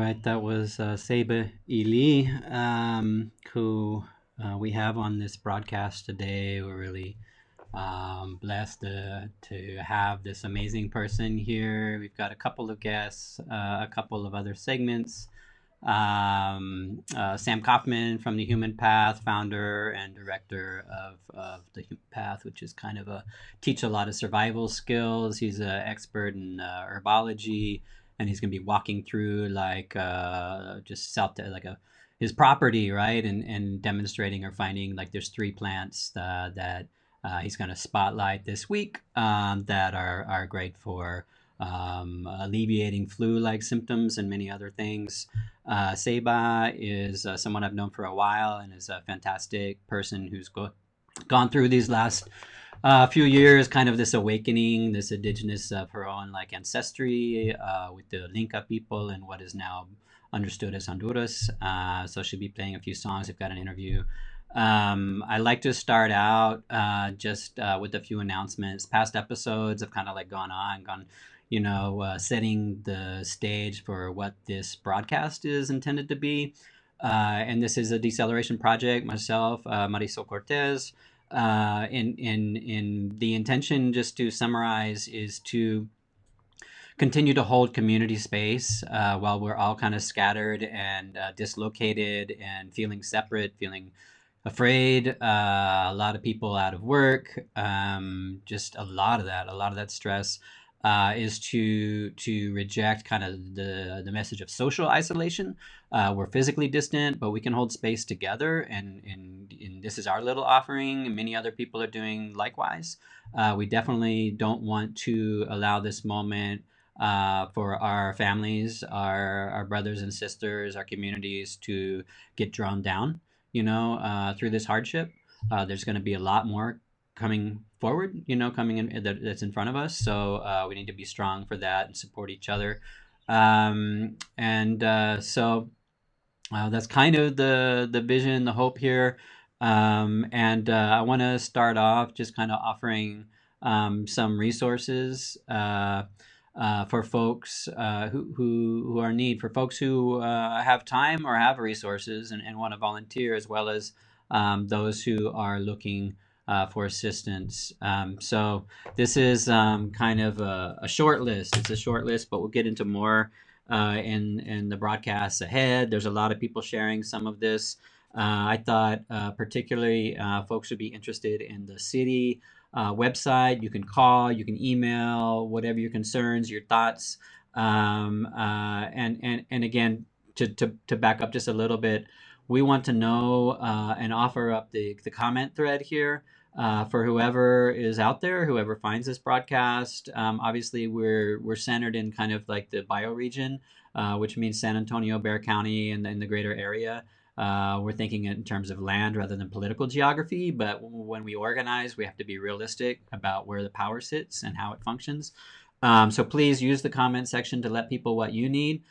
right, that was Ceiba Ili, who we have on this broadcast today. We're really blessed to have this amazing person here. We've got a couple of guests, a couple of other segments. Sam Coffman from the Human Path, founder and director of the Human Path, which is kind of teach a lot of survival skills. He's an expert in herbology, and he's going to be walking through just his property, right, and demonstrating or finding like there's three plants that he's going to spotlight this week that are great for alleviating flu-like symptoms and many other things. Ceiba is someone I've known for a while and is a fantastic person who's gone through these last few years, kind of this awakening, this indigenous of her own like ancestry with the Linca people and what is now understood as Honduras. So she'll be playing a few songs. We've got an interview. I like to start out just with a few announcements. Past episodes have kind of like gone, setting the stage for what this broadcast is intended to be. And this is a deceleration project. Myself, Marisol Cortez. In the intention, just to summarize, is to continue to hold community space while we're all kind of scattered and dislocated and feeling separate, feeling afraid, a lot of people out of work, just a lot of that stress is to reject kind of the message of social isolation. We're physically distant, but we can hold space together, and this is our little offering, and many other people are doing likewise. We definitely don't want to allow this moment for our families, our brothers and sisters, our communities to get drawn down, through this hardship. There's going to be a lot more coming forward, coming in that's in front of us. So we need to be strong for that and support each other. So that's kind of the vision, the hope here. I want to start off just kind of offering some resources for folks who are in need, for folks who have time or have resources and want to volunteer, as well as those who are looking for assistance. So this is kind of a short list. It's a short list, but we'll get into more in the broadcasts ahead. There's a lot of people sharing some of this. I thought particularly folks would be interested in the city website. You can call, you can email, whatever your concerns, your thoughts. And again, to back up just a little bit, we want to know and offer up the comment thread here for whoever is out there, whoever finds this broadcast. Obviously, we're centered in kind of like the bioregion, which means San Antonio, Bexar County, and in the greater area. We're thinking in terms of land rather than political geography, but when we organize, we have to be realistic about where the power sits and how it functions. So please use the comment section to let people what you need,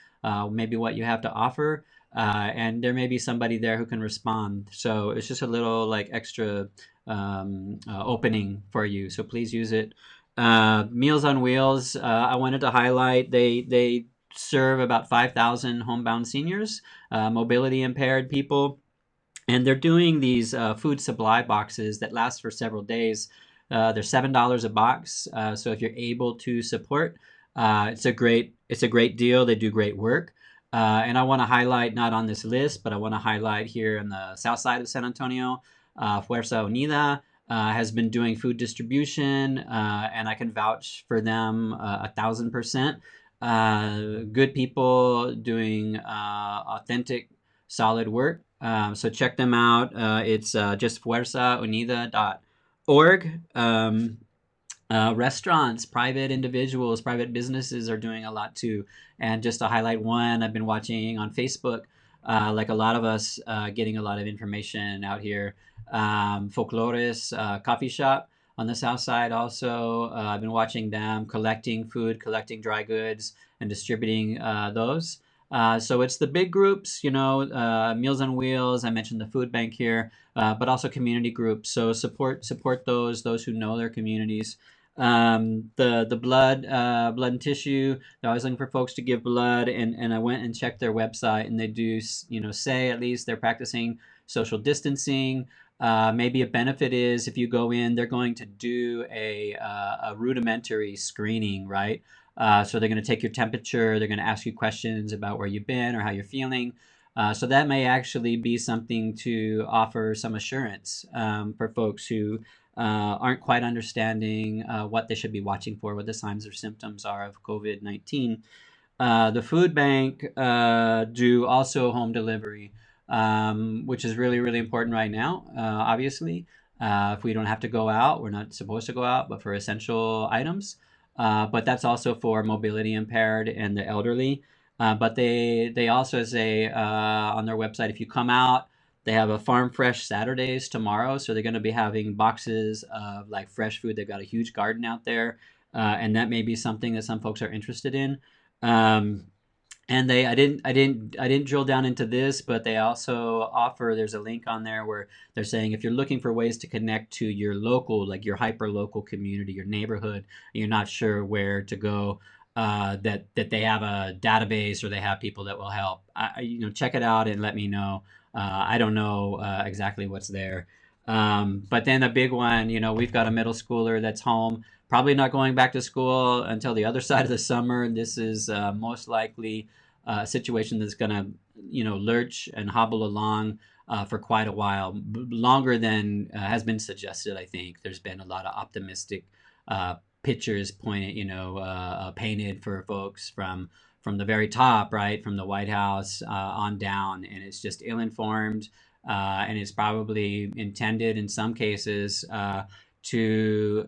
maybe what you have to offer. And there may be somebody there who can respond. So it's just a little like extra opening for you. So please use it. Meals on Wheels, I wanted to highlight, they serve about 5,000 homebound seniors, mobility impaired people. And they're doing these food supply boxes that last for several days. They're $7 a box. So if you're able to support, it's a great deal. They do great work. And I want to highlight, not on this list, but I want to highlight here in the south side of San Antonio, Fuerza Unida has been doing food distribution, and I can vouch for them 1,000%. Good people doing authentic, solid work. So check them out. It's just fuerzaunida.org. Restaurants, private individuals, private businesses are doing a lot too. And just to highlight one, I've been watching on Facebook, like a lot of us, getting a lot of information out here. Folklores coffee shop on the south side also. I've been watching them collecting food, collecting dry goods, and distributing those. So it's the big groups, Meals on Wheels. I mentioned the food bank here, but also community groups. So support those who know their communities. The blood and tissue. They're always looking for folks to give blood, and I went and checked their website, and they do say at least they're practicing social distancing. Maybe a benefit is if you go in, they're going to do a rudimentary screening, right? So they're going to take your temperature. They're going to ask you questions about where you've been or how you're feeling. So that may actually be something to offer some assurance for folks who aren't quite understanding what they should be watching for, what the signs or symptoms are of COVID-19. The food bank do also home delivery, which is really, really important right now, obviously. If we don't have to go out, we're not supposed to go out, but for essential items. But that's also for mobility impaired and the elderly. But they also say on their website, if you come out, they have a Farm Fresh Saturdays tomorrow. So they're going to be having boxes of like fresh food. They've got a huge garden out there. And that may be something that some folks are interested in. Um, and I didn't drill down into this, but they also offer, there's a link on there where they're saying if you're looking for ways to connect to your local, like your hyper local community, your neighborhood, and you're not sure where to go, that they have a database or they have people that will help. Check it out and let me know. I don't know exactly what's there. But then a big one, we've got a middle schooler that's home, probably not going back to school until the other side of the summer. This is most likely a situation that's going to, lurch and hobble along for quite a while, longer than has been suggested. I think there's been a lot of optimistic pictures painted for folks from the very top, right, from the White House on down, and it's just ill-informed, and it's probably intended in some cases to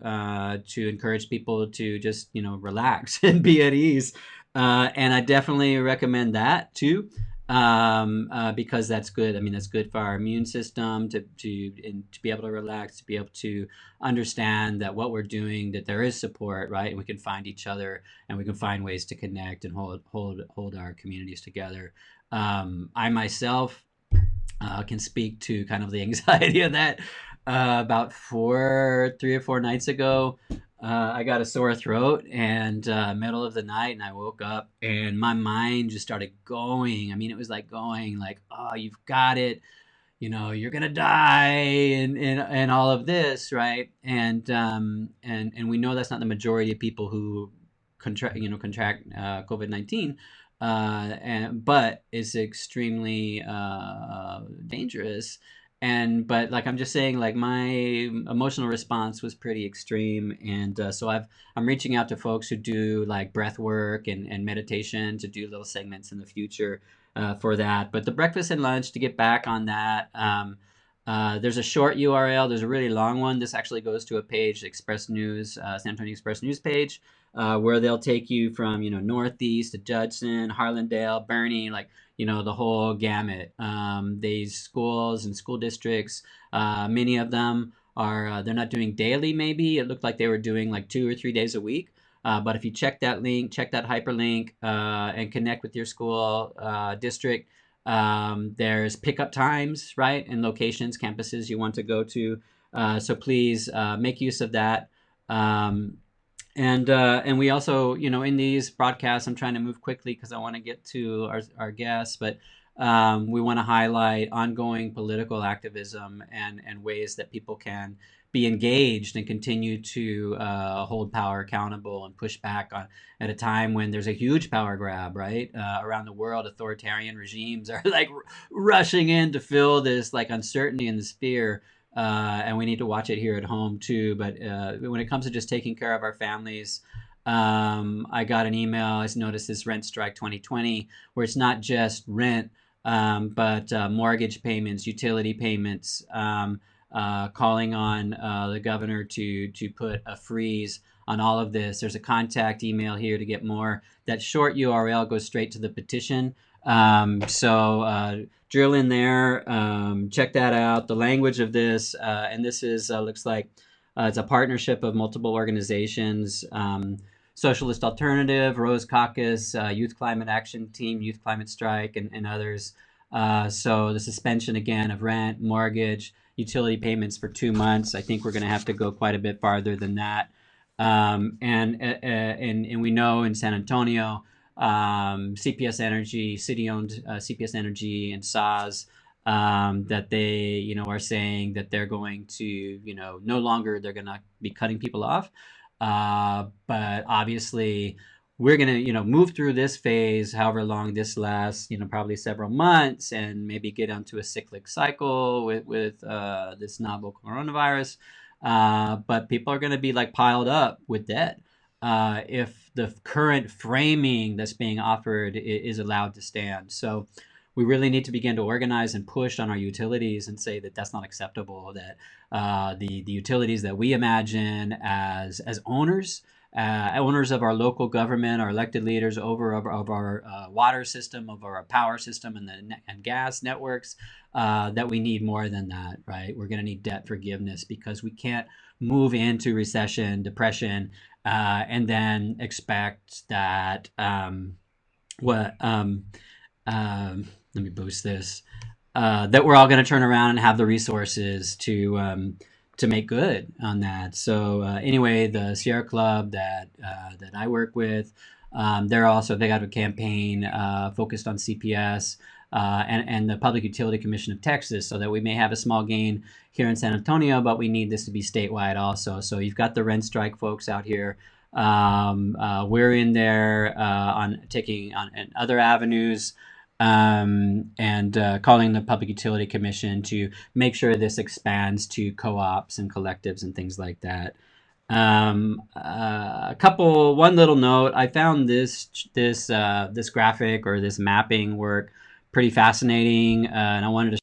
encourage people to just relax and be at ease, and I definitely recommend that too. Because that's good. I mean, that's good for our immune system to be able to relax, to be able to understand that what we're doing, that there is support, right? And we can find each other, and we can find ways to connect and hold our communities together. I myself can speak to kind of the anxiety of that. About 3 or 4 nights ago, I got a sore throat, and middle of the night, and I woke up, and my mind just started going. I mean, it was like going, like, oh, you've got it. You're gonna die, and all of this, right? And we know that's not the majority of people who contract COVID-19, but it's extremely dangerous. But like I'm just saying, like my emotional response was pretty extreme, and so I'm reaching out to folks who do like breath work and meditation to do little segments in the future for that. But the breakfast and lunch, to get back on that, there's a short URL. There's a really long one. This actually goes to a page, Express News, San Antonio Express News page, where they'll take you from Northeast to Judson, Harlandale, Bernie, like the whole gamut. These schools and school districts, many of them are they're not doing daily. Maybe it looked like they were doing like 2 or 3 days a week. But if you check that link, check that hyperlink, and connect with your school district, there's pickup times, right, and locations, campuses you want to go to. So please make use of that. And we also, in these broadcasts, I'm trying to move quickly because I want to get to our guests, but we want to highlight ongoing political activism and ways that people can be engaged and continue to hold power accountable and push back on at a time when there's a huge power grab, right? Around the world, authoritarian regimes are like rushing in to fill this like uncertainty and this fear. And we need to watch it here at home too. But when it comes to just taking care of our families, I got an email. I noticed this Rent Strike 2020, where it's not just rent, but mortgage payments, utility payments, calling on the governor to put a freeze on all of this. There's a contact email here to get more. That short URL goes straight to the petition. So drill in there, check that out. The language of this, and this is looks like it's a partnership of multiple organizations. Socialist Alternative, Rose Caucus, Youth Climate Action Team, Youth Climate Strike, and others. So the suspension again of rent, mortgage, utility payments for 2 months. I think we're going to have to go quite a bit farther than that. And we know in San Antonio, CPS Energy, city-owned CPS Energy and SAS, that they, are saying that they're going to, no longer they're going to be cutting people off. But obviously, we're going to, move through this phase, however long this lasts, probably several months, and maybe get onto a cyclic cycle with this novel coronavirus. But people are going to be like piled up with debt if the current framing that's being offered is allowed to stand. So we really need to begin to organize and push on our utilities and say that that's not acceptable, that the utilities that we imagine as owners, owners of our local government, our elected leaders of our water system, of our power system, and gas networks, that we need more than that, right? We're going to need debt forgiveness because we can't move into recession, depression, and then expect that let me boost this, that we're all going to turn around and have the resources to make good on that. So anyway, the Sierra Club that I work with, they got a campaign focused on CPS and the Public Utility Commission of Texas, so that we may have a small gain here in San Antonio, but we need this to be statewide also. So you've got the rent strike folks out here. We're in there on taking on other avenues, and calling the Public Utility Commission to make sure this expands to co-ops and collectives and things like that. One little note, I found this graphic or this mapping work pretty fascinating, and I wanted to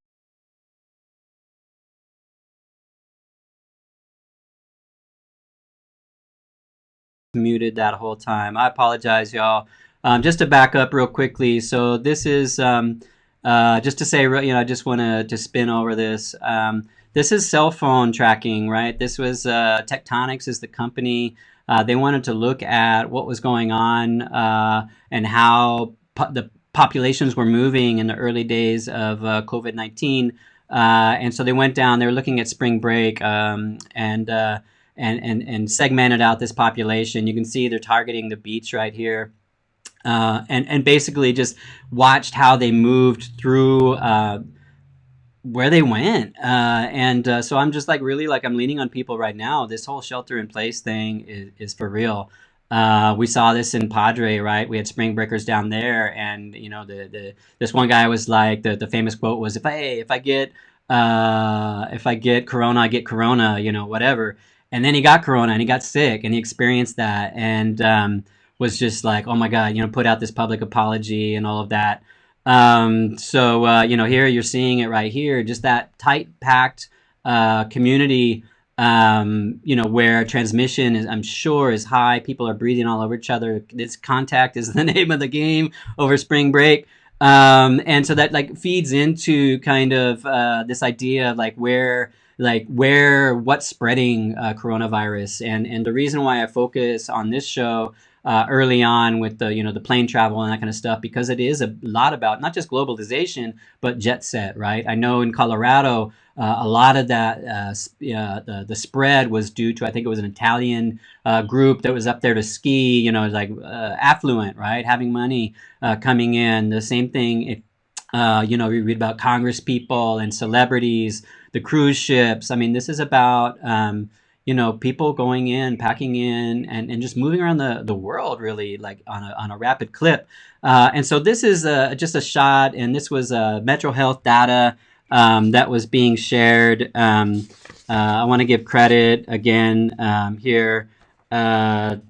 muted that whole time. I apologize, y'all. Just to back up real quickly, so this is just to say, I just want to spin over this. This is cell phone tracking, right? This was Tectonics is the company. They wanted to look at what was going on and how the populations were moving in the early days of COVID-19. And so they went down, they were looking at spring break, and segmented out this population. You can see they're targeting the beach right here. And basically just watched how they moved through where they went. So I'm just really I'm leaning on people right now. This whole shelter in place thing is for real. We saw this in Padre, right? We had spring breakers down there, and this one guy was like, the famous quote was, if I get corona, I get corona, whatever. And then he got corona and he got sick and he experienced that, and was just like, oh my God, put out this public apology and all of that. Here you're seeing it right here, just that tight packed community, where transmission is, I'm sure, is high. People are breathing all over each other. This contact is the name of the game over spring break. And so that feeds into kind of this idea of what's spreading coronavirus. And the reason why I focus on this show early on with the plane travel and that kind of stuff, because it is a lot about not just globalization, but jet set, right? I know in Colorado, a lot of that, the spread was due to, I think it was an Italian group that was up there to ski, affluent, right? Having money coming in. The same thing, we read about Congress people and celebrities, the cruise ships. I mean, this is about, people going in, packing in, and just moving around the world, really, on a rapid clip. And so this is just a shot, and this was Metro Health data that was being shared. I want to give credit again here. Lily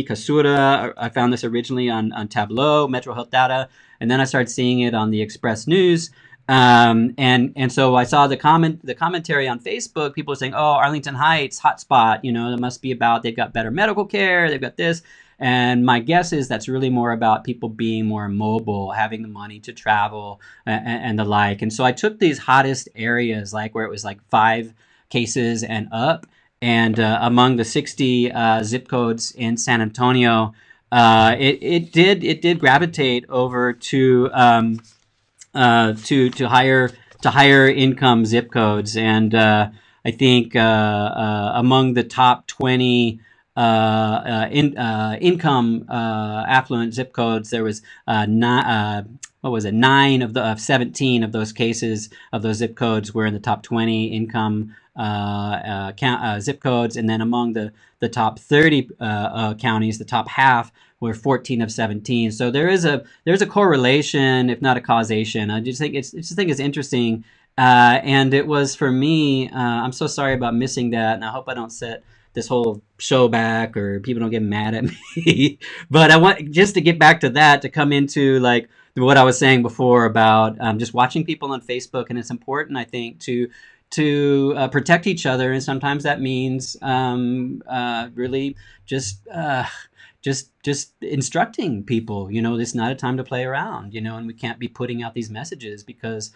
Kasura, I found this originally on Tableau, Metro Health data, and then I started seeing it on the Express News. And so I saw the commentary on Facebook. People are saying, "Oh, Arlington Heights hotspot. It must be about they've got better medical care. They've got this." And my guess is that's really more about people being more mobile, having the money to travel and the like. And so I took these hottest areas, where it was 5 cases and up, and among the 60 zip codes in San Antonio, it did gravitate over to higher income zip codes, and I think among the top 20 income affluent zip codes, there was what was it, 9 of 17 of those cases of those zip codes were in the top 20 income zip codes, and then among the top 30 counties, the top half were 14 of 17. So there's a correlation, if not a causation. I just think it's interesting, and it was for me. I'm so sorry about missing that, and I hope I don't set this whole show back or people don't get mad at me. But I want just to get back to that, to come into like what I was saying before about just watching people on Facebook, and it's important, I think, to protect each other, and sometimes that means really just just instructing people. This is not a time to play around. And we can't be putting out these messages because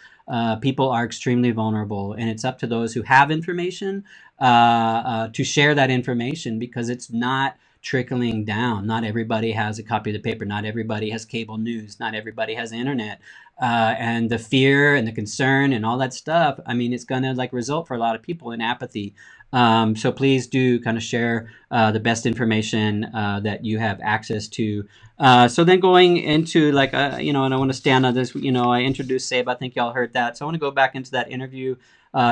people are extremely vulnerable, and it's up to those who have information to share that information, because it's not trickling down. Not everybody has a copy of the paper. Not everybody has cable news. Not everybody has internet. And the fear and the concern and all that stuff, I mean, it's going to like result for a lot of people in apathy. So please do kind of share the best information that you have access to. So then going into like, and I want to stand on this, I introduced Seba. I think y'all heard that. So I want to go back into that interview.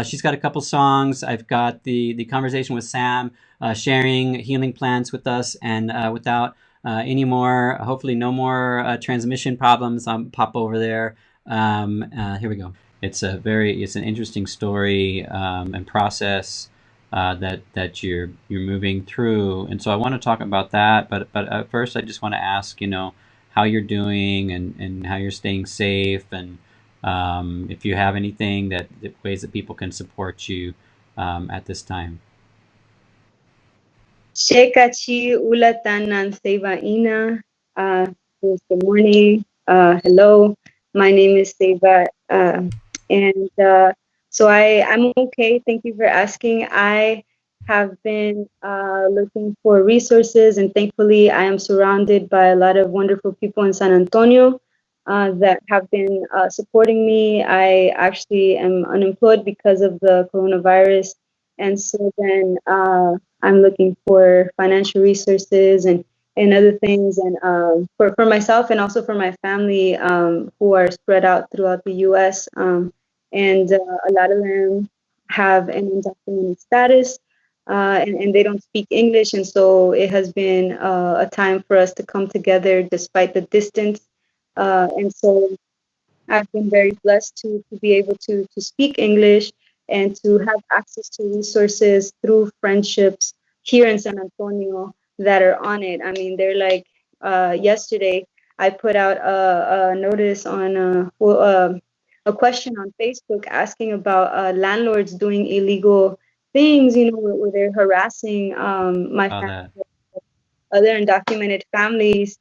She's got a couple songs. I've got the conversation with Sam, sharing healing plans with us, and without any more, hopefully no more transmission problems, I'll pop over there. Here we go. It's an interesting story and process that you're moving through, and so I want to talk about that. But first, I just want to ask, how you're doing, and how you're staying safe, and if you have anything ways that people can support you at this time. Shekachi ulatanan Seva Ina. Good morning. Hello. My name is Seva. And so I'm okay. Thank you for asking. I have been looking for resources, and thankfully I am surrounded by a lot of wonderful people in San Antonio that have been supporting me. I actually am unemployed because of the coronavirus. And so then I'm looking for financial resources and other things, and for myself and also for my family who are spread out throughout the U.S. And a lot of them have an undocumented status, and they don't speak English, and so it has been a time for us to come together despite the distance. And so I've been very blessed to be able to speak English and to have access to resources through friendships here in San Antonio that are on it. I mean, they're like, yesterday I put out a notice on a question on Facebook asking about landlords doing illegal things, where they're harassing my family, other undocumented families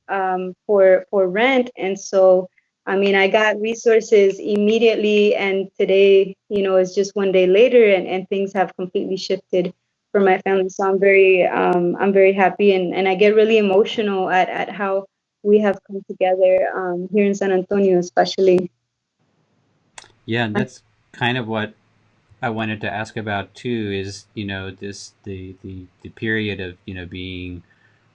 for rent. And so I mean, I got resources immediately, and today, is just one day later, and things have completely shifted for my family. So I'm very happy, and I get really emotional at how we have come together here in San Antonio, especially. Yeah, and that's kind of what I wanted to ask about too. Is this the period of being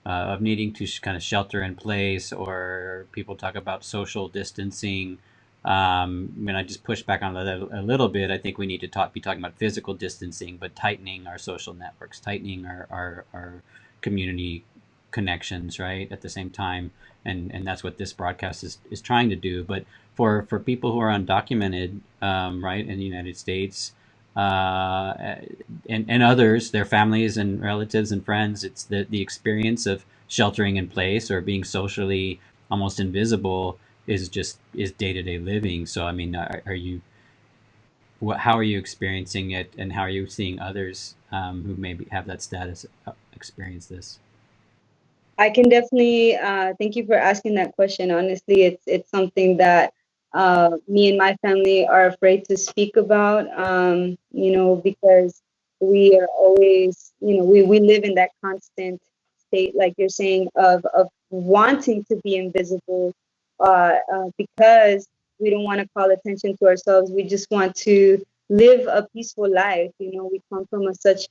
of needing to kind of shelter in place, or people talk about social distancing. When I just push back on that a little bit, I think we need to be talking about physical distancing, but tightening our social networks, tightening our community connections, right, at the same time. And that's what this broadcast is trying to do. But for people who are undocumented, right, in the United States, and others, their families and relatives and friends, it's the experience of sheltering in place or being socially almost invisible is day-to-day living. So I mean, how are you experiencing it, and how are you seeing others who maybe have that status experience this? I can definitely thank you for asking that question. Honestly, it's something that me and my family are afraid to speak about. Because we are always, we live in that constant state, like you're saying, of wanting to be invisible, because we don't want to call attention to ourselves. We just want to live a peaceful life. We come from such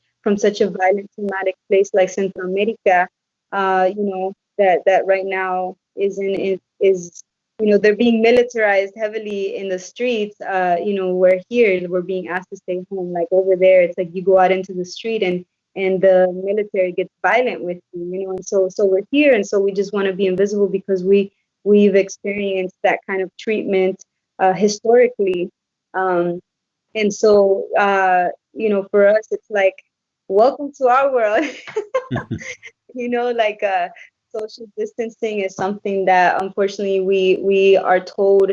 a violent, traumatic place like Central America. That right now is they're being militarized heavily in the streets. Where here we're being asked to stay home. Like over there, it's like you go out into the street and the military gets violent with you. And so we're here, and so we just want to be invisible because we've experienced that kind of treatment historically. Um, and so, for us, it's like, welcome to our world. Like social distancing is something that unfortunately we are told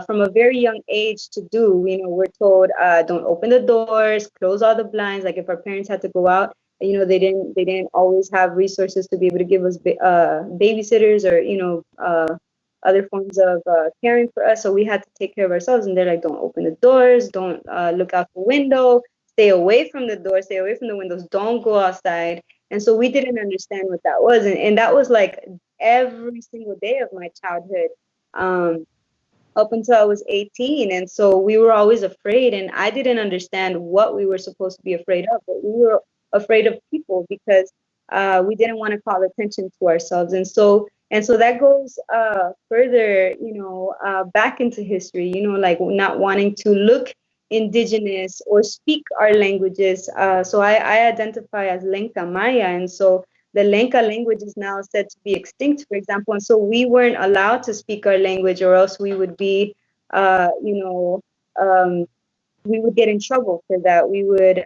from a very young age to do. We're told don't open the doors, close all the blinds. Like if our parents had to go out, they didn't always have resources to be able to give us babysitters or other forms of caring for us. So we had to take care of ourselves, and they're like, don't open the doors, don't look out the window, stay away from the door, stay away from the windows, don't go outside. And so we didn't understand what that was. And that was like every single day of my childhood, up until I was 18. And so we were always afraid. And I didn't understand what we were supposed to be afraid of, but we were afraid of people because we didn't want to call attention to ourselves. And so that goes further, back into history, like not wanting to look indigenous or speak our languages. So I identify as Lenca Maya. And so the Lenca language is now said to be extinct, for example. And so we weren't allowed to speak our language, or else we would be, uh, you know, um, we would get in trouble for that. We would,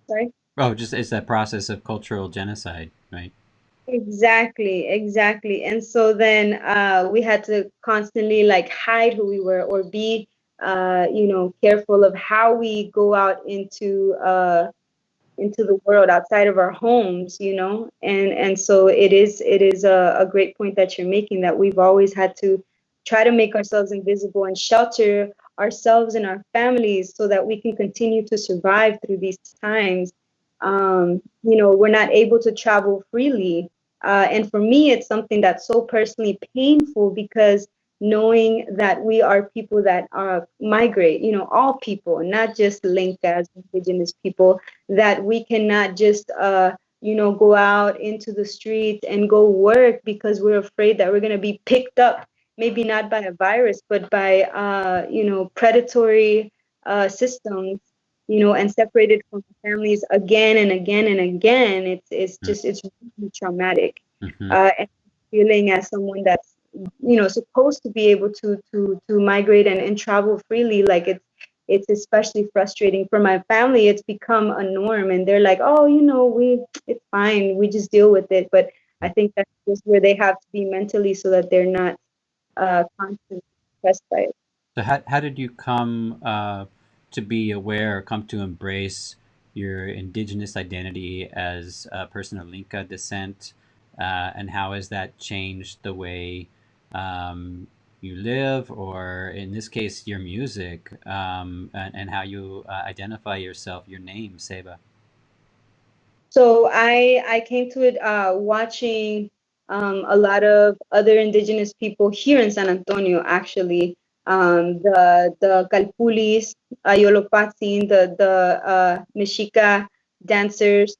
sorry? Oh, just it's that process of cultural genocide, right? Exactly, exactly. And so then we had to constantly like hide who we were, or be, careful of how we go out into the world outside of our homes. And so it is a great point that you're making, that we've always had to try to make ourselves invisible and shelter ourselves and our families so that we can continue to survive through these times. We're not able to travel freely, and for me it's something that's so personally painful, because knowing that we are people that migrate, all people, not just Lenkas, indigenous people, that we cannot just go out into the streets and go work because we're afraid that we're going to be picked up, maybe not by a virus but by predatory systems, and separated from families again and again and again. It's really traumatic. Mm-hmm. And feeling as someone that's supposed to be able to migrate and travel freely, like it's especially frustrating for my family. It's become a norm, and they're like, oh, it's fine, we just deal with it. But I think that's just where they have to be mentally, so that they're not constantly stressed by it. So how did you come to be aware or come to embrace your indigenous identity as a person of Linka descent, and how has that changed the way you live, or in this case, your music, and how you identify yourself, your name, Seba? So I came to it watching a lot of other indigenous people here in San Antonio, actually. The Calpulis, Yolopatsin, the Mexica dancers,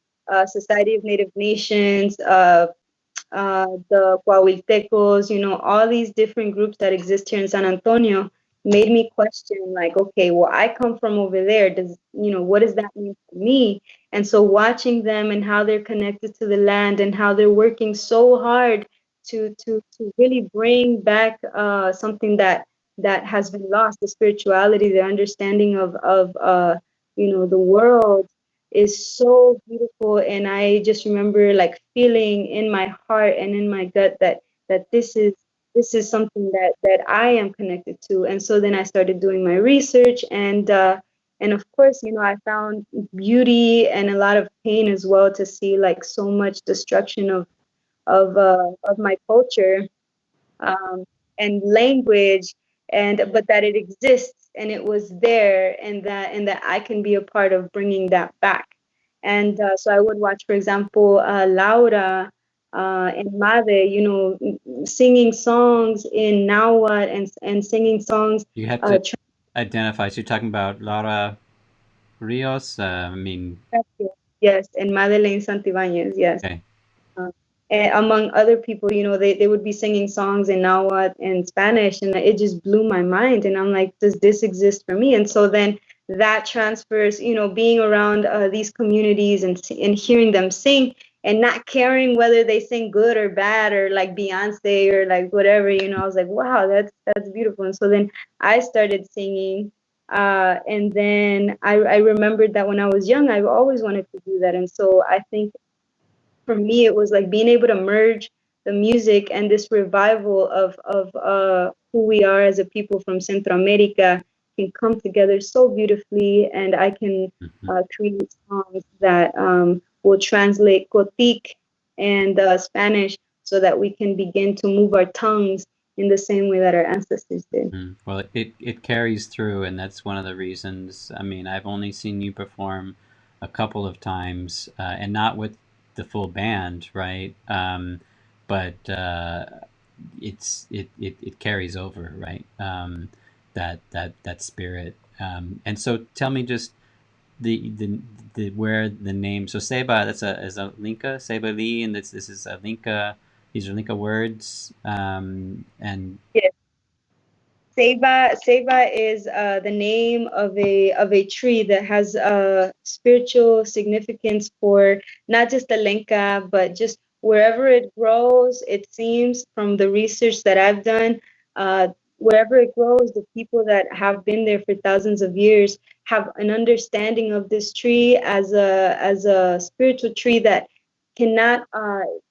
Society of Native Nations, the Coahuiltecos, all these different groups that exist here in San Antonio made me question, like, okay, well, I come from over there. What does that mean for me? And so watching them and how they're connected to the land and how they're working so hard to really bring back something that has been lost, the spirituality, the understanding of the world, is so beautiful. And I just remember like feeling in my heart and in my gut that this is something that I am connected to. And so then I started doing my research, and of course, I found beauty and a lot of pain as well, to see like so much destruction of my culture, um, and language, and but that it exists and it was there, and that I can be a part of bringing that back. And so I would watch, for example, Laura and Made, singing songs in Nahuatl, and singing songs. You have to identifies. You're talking about Laura Rios. I mean, That's it. Yes, and Madeleine Santibáñez, yes. okay. Uh, and among other people, they would be singing songs in Nahuatl and Spanish, and it just blew my mind. And I'm like, does this exist for me? And so then that transfers, being around these communities and hearing them sing and not caring whether they sing good or bad or like Beyonce or like whatever, I was like, wow, that's beautiful. And so then I started singing. And then I remembered that when I was young, I've always wanted to do that. And so I think for me it was like being able to merge the music and this revival of who we are as a people from Central America can come together so beautifully, and I can Mm-hmm. create songs that will translate Kotik and Spanish so that we can begin to move our tongues in the same way that our ancestors did. Well, it carries through, and that's one of the reasons. I mean, I've only seen you perform a couple of times, and not with the full band, right? But it carries over, right? That spirit. And so, tell me just the where the name. So Seba, that's a is a Linka Seba Lee, and this is a Linka. These are Linka words, and Ceiba is the name of a tree that has spiritual significance for not just the Lenca, but just wherever it grows. It seems from the research that I've done, wherever it grows, the people that have been there for thousands of years have an understanding of this tree as a spiritual tree that cannot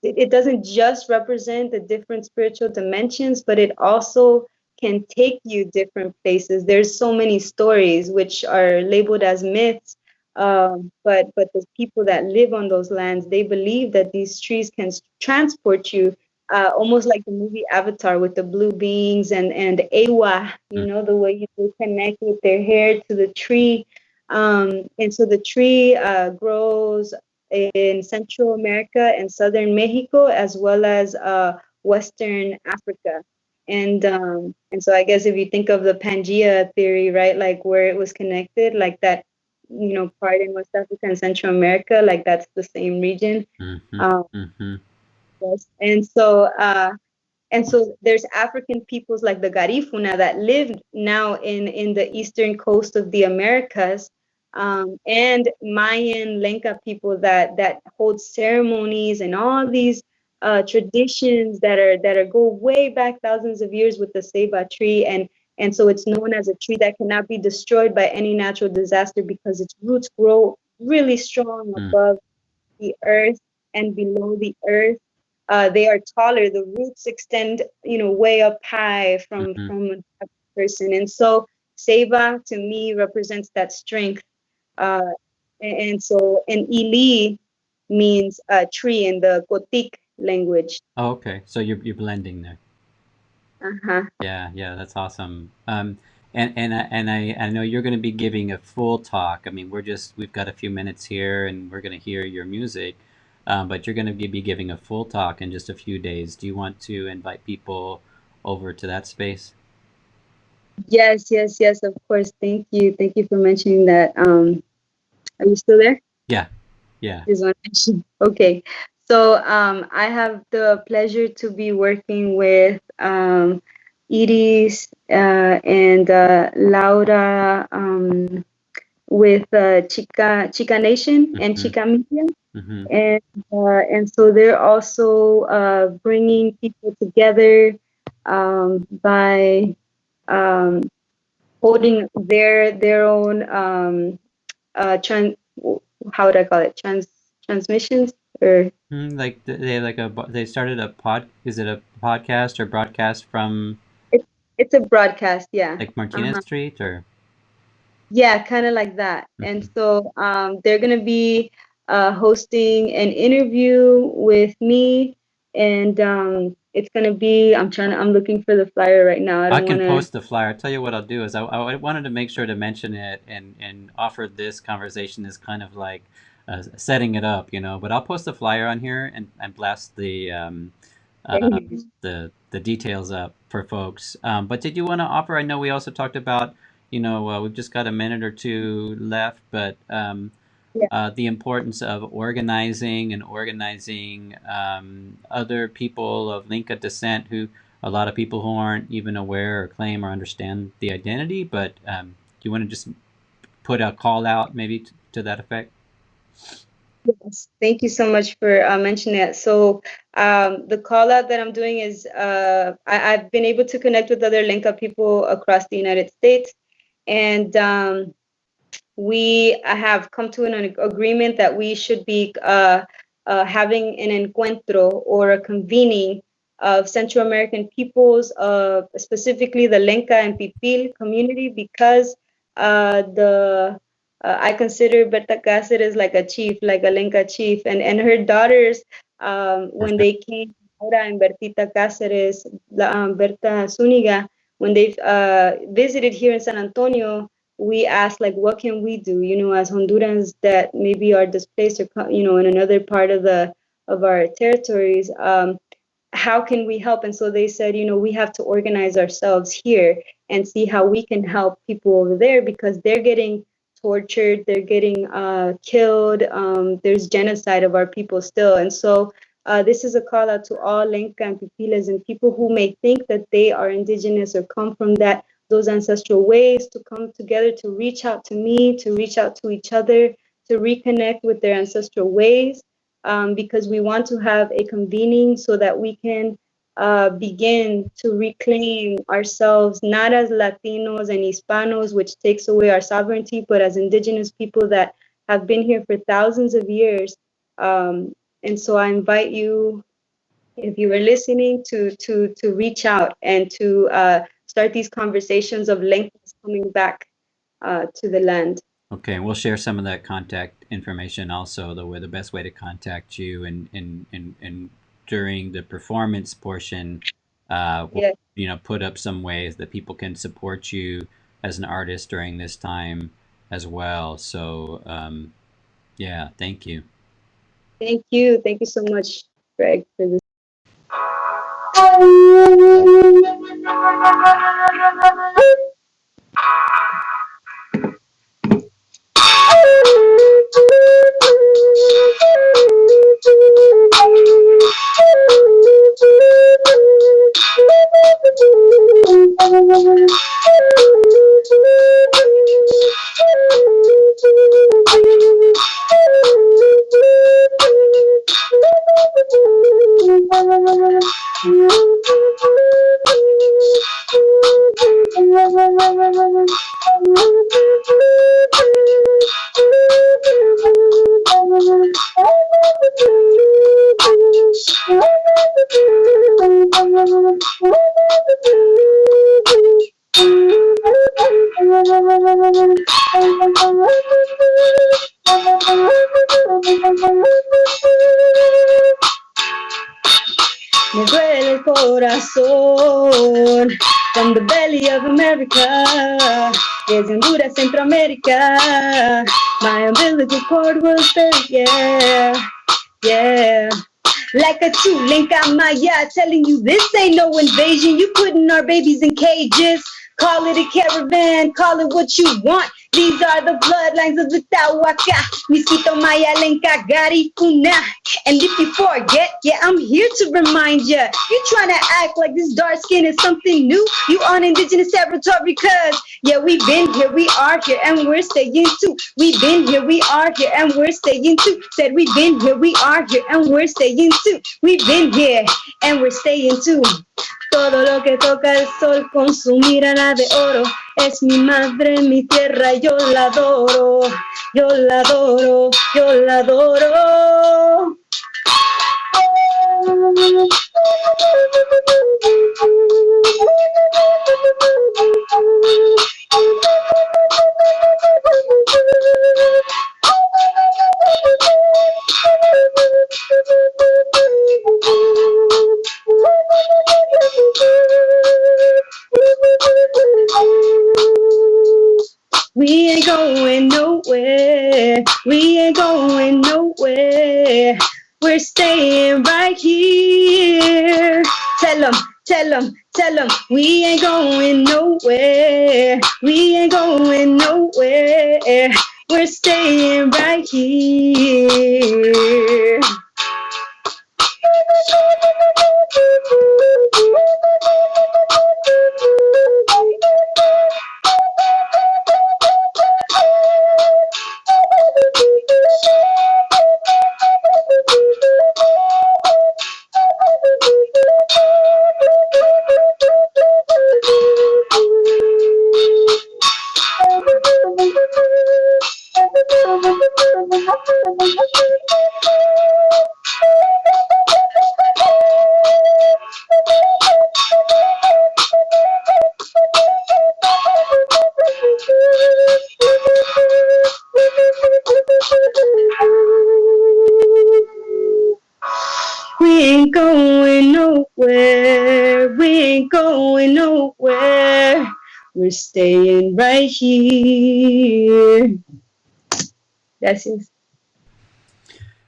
it doesn't just represent the different spiritual dimensions, but it also can take you different places. There's so many stories which are labeled as myths, but the people that live on those lands, they believe that these trees can transport you, almost like the movie Avatar with the blue beings and Ewa, the way they connect with their hair to the tree. And so the tree grows in Central America and Southern Mexico, as well as Western Africa. And so I guess if you think of the Pangea theory, right, like where it was connected, like that, part in West Africa and Central America, like that's the same region. mm-hmm, Um, mm-hmm, yes. And so there's African peoples like the Garifuna that live now in the eastern coast of the Americas, and Mayan Lenca people that hold ceremonies and all these traditions that are go way back thousands of years with the ceiba tree, and so it's known as a tree that cannot be destroyed by any natural disaster because its roots grow really strong above the earth and below the earth. They are taller. The roots extend, way up high from mm-hmm. from a person. And so Seba to me represents that strength. Uh, and Ili means tree in the Kotik language. Oh, okay. So you're blending there. Uh-huh. Yeah, yeah, that's awesome. And I know you're going to be giving a full talk. I mean, we've got a few minutes here, and we're going to hear your music, but you're going to be giving a full talk in just a few days. Do you want to invite people over to that space? Yes, yes, yes, of course. Thank you. Thank you for mentioning that. Are you still there? Yeah, yeah. Is one question. Okay. So I have the pleasure to be working with Iris and Laura with Chica Nation and Mm-hmm, Chica Media. mm-hmm, And so they're also bringing people together by um, holding their own how would I call it, transmissions, or Like they have they started a pod. Is it a podcast or broadcast from it's it's a broadcast, yeah. like Martinez Uh-huh. Street or? Yeah, kind of like that. And Mhm. so they're gonna be hosting an interview with me, and it's gonna be. I'm looking for the flyer right now. I I don't can want to. post the flyer. I'll tell you what I'll do is I wanted to make sure to mention it and offer this conversation as kind of like setting it up, But I'll post the flyer on here and blast the details up for folks. But did you want to offer? I know we also talked about we've just got a minute or two left, but Yeah. the importance of organizing other people of Linka descent who a lot of people who aren't even aware or claim or understand the identity. But do you want to just put a call out maybe to that effect? Yes, thank you so much for mentioning that. So the call out that I'm doing is I've been able to connect with other Linka people across the United States, and we have come to an agreement that we should be having an encuentro or a convening of Central American peoples, specifically the Lenca and Pipil community, because the I consider Berta Cáceres like a chief, like a Lenca chief, and her daughters, For when sure. they came, Laura and Bertita Cáceres, Berta Zúñiga, when they visited here in San Antonio, we asked like, what can we do, as Hondurans that maybe are displaced or in another part of our territories. How can we help? And so they said, we have to organize ourselves here and see how we can help people over there, because they're getting tortured, they're getting killed. There's genocide of our people still. And so this is a call out to all Lenca and Pipiles and people who may think that they are indigenous or come from those ancestral ways, to come together, to reach out to me, to reach out to each other, to reconnect with their ancestral ways, because we want to have a convening so that we can begin to reclaim ourselves, not as Latinos and Hispanos, which takes away our sovereignty, but as indigenous people that have been here for thousands of years. And so I invite you, if you are listening, to reach out and to start these conversations of lengths coming back to the land. Okay, we'll share some of that contact information also, the best way to contact you, and during the performance portion, we'll Yes, put up some ways that people can support you as an artist during this time as well. So yeah, thank you. thank you. Thank you so much, Greg, for this. Me duele el corazón from the belly of America, desde Honduras, Centroamérica. My umbilical cord was buried, yeah, yeah. Like a true Lenca Maya, telling you this ain't no invasion. You putting our babies in cages. Call it a caravan, call it what you want. These are the bloodlines of the Tawaka. Misquito Maya Lenca Gari Kuna. And if you forget, yeah, I'm here to remind ya. You trying to act like this dark skin is something new. You on indigenous territory, cause yeah, we've been here, we are here, and we're staying too. We've been here, we are here, and we're staying too. Said we've been here, we are here, and we're staying too. We've been here, and we're staying too. Todo lo que toca el sol con su mirada de oro es mi madre, mi tierra, yo la adoro, yo la adoro, yo la adoro. We ain't going nowhere. We ain't going nowhere. We're staying right here. tell them, we ain't going nowhere. We ain't going nowhere. We're staying right here. We ain't going nowhere. We ain't going nowhere. We're staying right here. That's it.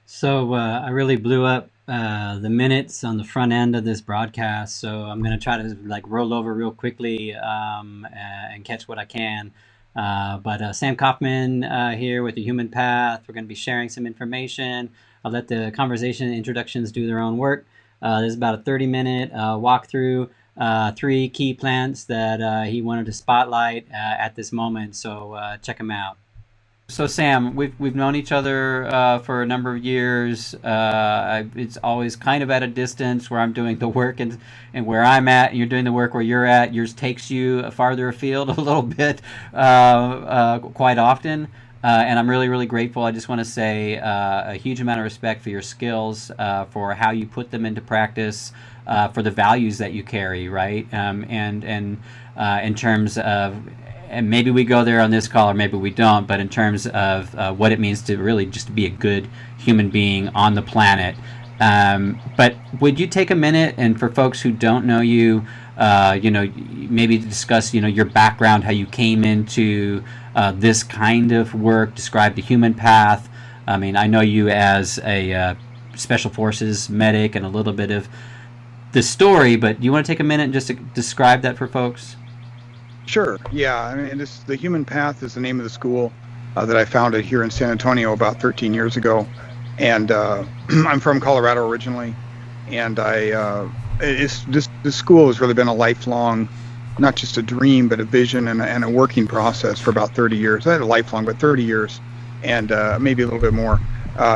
So I really blew up the minutes on the front end of this broadcast. So I'm going to try to like roll over real quickly and catch what I can. But Sam Coffman here with the Human Path. We're going to be sharing some information. I'll let the conversation introductions do their own work. This is about a 30-minute walkthrough. 3 key plants that he wanted to spotlight at this moment. So check them out. So Sam, we've known each other for a number of years. It's always kind of at a distance where I'm doing the work and where I'm at, and you're doing the work where you're at. Yours takes you farther afield a little bit quite often. And I'm really, really grateful. I just want to say a huge amount of respect for your skills, for how you put them into practice, for the values that you carry, right? And in terms of, and maybe we go there on this call or maybe we don't, but in terms of what it means to really just be a good human being on the planet. But would you take a minute, and for folks who don't know you, maybe discuss, your background, how you came into this kind of work, describe the human path. I mean, I know you as a special forces medic and a little bit of the story, but do you want to take a minute and just to describe that for folks? Sure. Yeah. I mean, the Human Path is the name of the school that I founded here in San Antonio about 13 years ago, and I'm from Colorado originally, and this school has really been a lifelong, not just a dream, but a vision and a working process for about 30 years. I had a lifelong, but 30 years, and maybe a little bit more.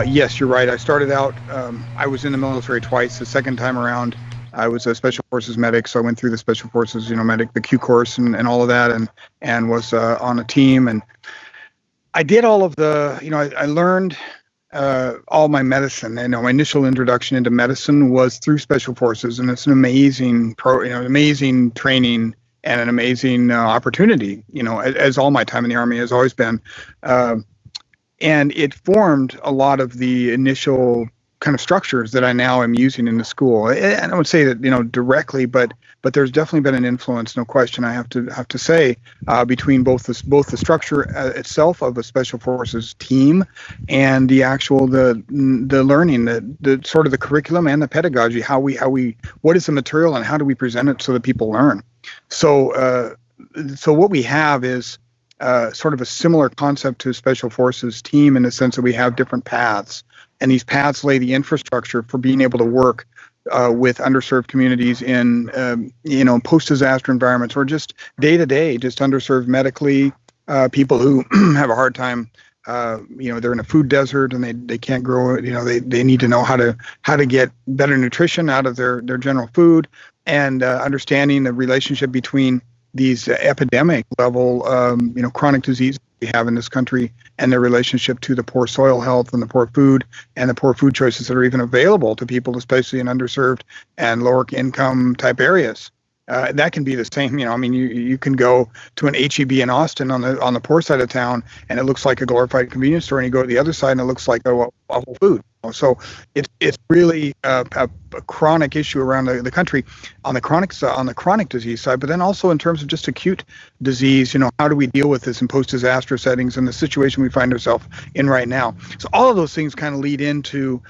Yes, you're right. I started out. I was in the military twice. The second time around, I was a special forces medic, so I went through the special forces, medic, the Q course, and all of that, and was on a team, and I did all of the, I learned all my medicine. My initial introduction into medicine was through special forces, and it's an amazing amazing training and an amazing opportunity. As all my time in the Army has always been, and it formed a lot of the initial kind of structures that I now am using in the school. And I would say that directly, but there's definitely been an influence, no question. I have to say between both the structure itself of a special forces team and the actual the learning, the sort of the curriculum and the pedagogy. What is the material and how do we present it so that people learn? So what we have is sort of a similar concept to a special forces team in the sense that we have different paths. And these paths lay the infrastructure for being able to work with underserved communities in, post-disaster environments or just day-to-day, just underserved medically, people who have a hard time, they're in a food desert and they can't grow, they need to know how to get better nutrition out of their general food, and understanding the relationship between these epidemic level, chronic diseases we have in this country and their relationship to the poor soil health and the poor food and the poor food choices that are even available to people, especially in underserved and lower income type areas. That can be the same, you can go to an H-E-B in Austin on the poor side of town and it looks like a glorified convenience store, and you go to the other side and it looks like a Whole Food. So it's really a chronic issue around the country on the chronic disease side, but then also in terms of just acute disease, how do we deal with this in post-disaster settings and the situation we find ourselves in right now? So all of those things kind of lead into,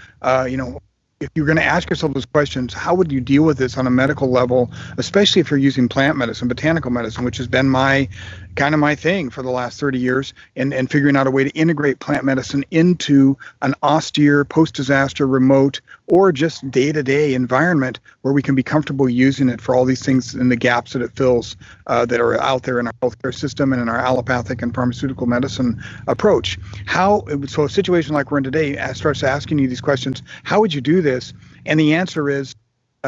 if you're going to ask yourself those questions, how would you deal with this on a medical level, especially if you're using plant medicine, botanical medicine, which has been my thing for the last 30 years, and figuring out a way to integrate plant medicine into an austere, post-disaster, remote, or just day-to-day environment where we can be comfortable using it for all these things and the gaps that it fills that are out there in our healthcare system and in our allopathic and pharmaceutical medicine approach. So a situation like we're in today starts asking you these questions: how would you do this? And the answer is,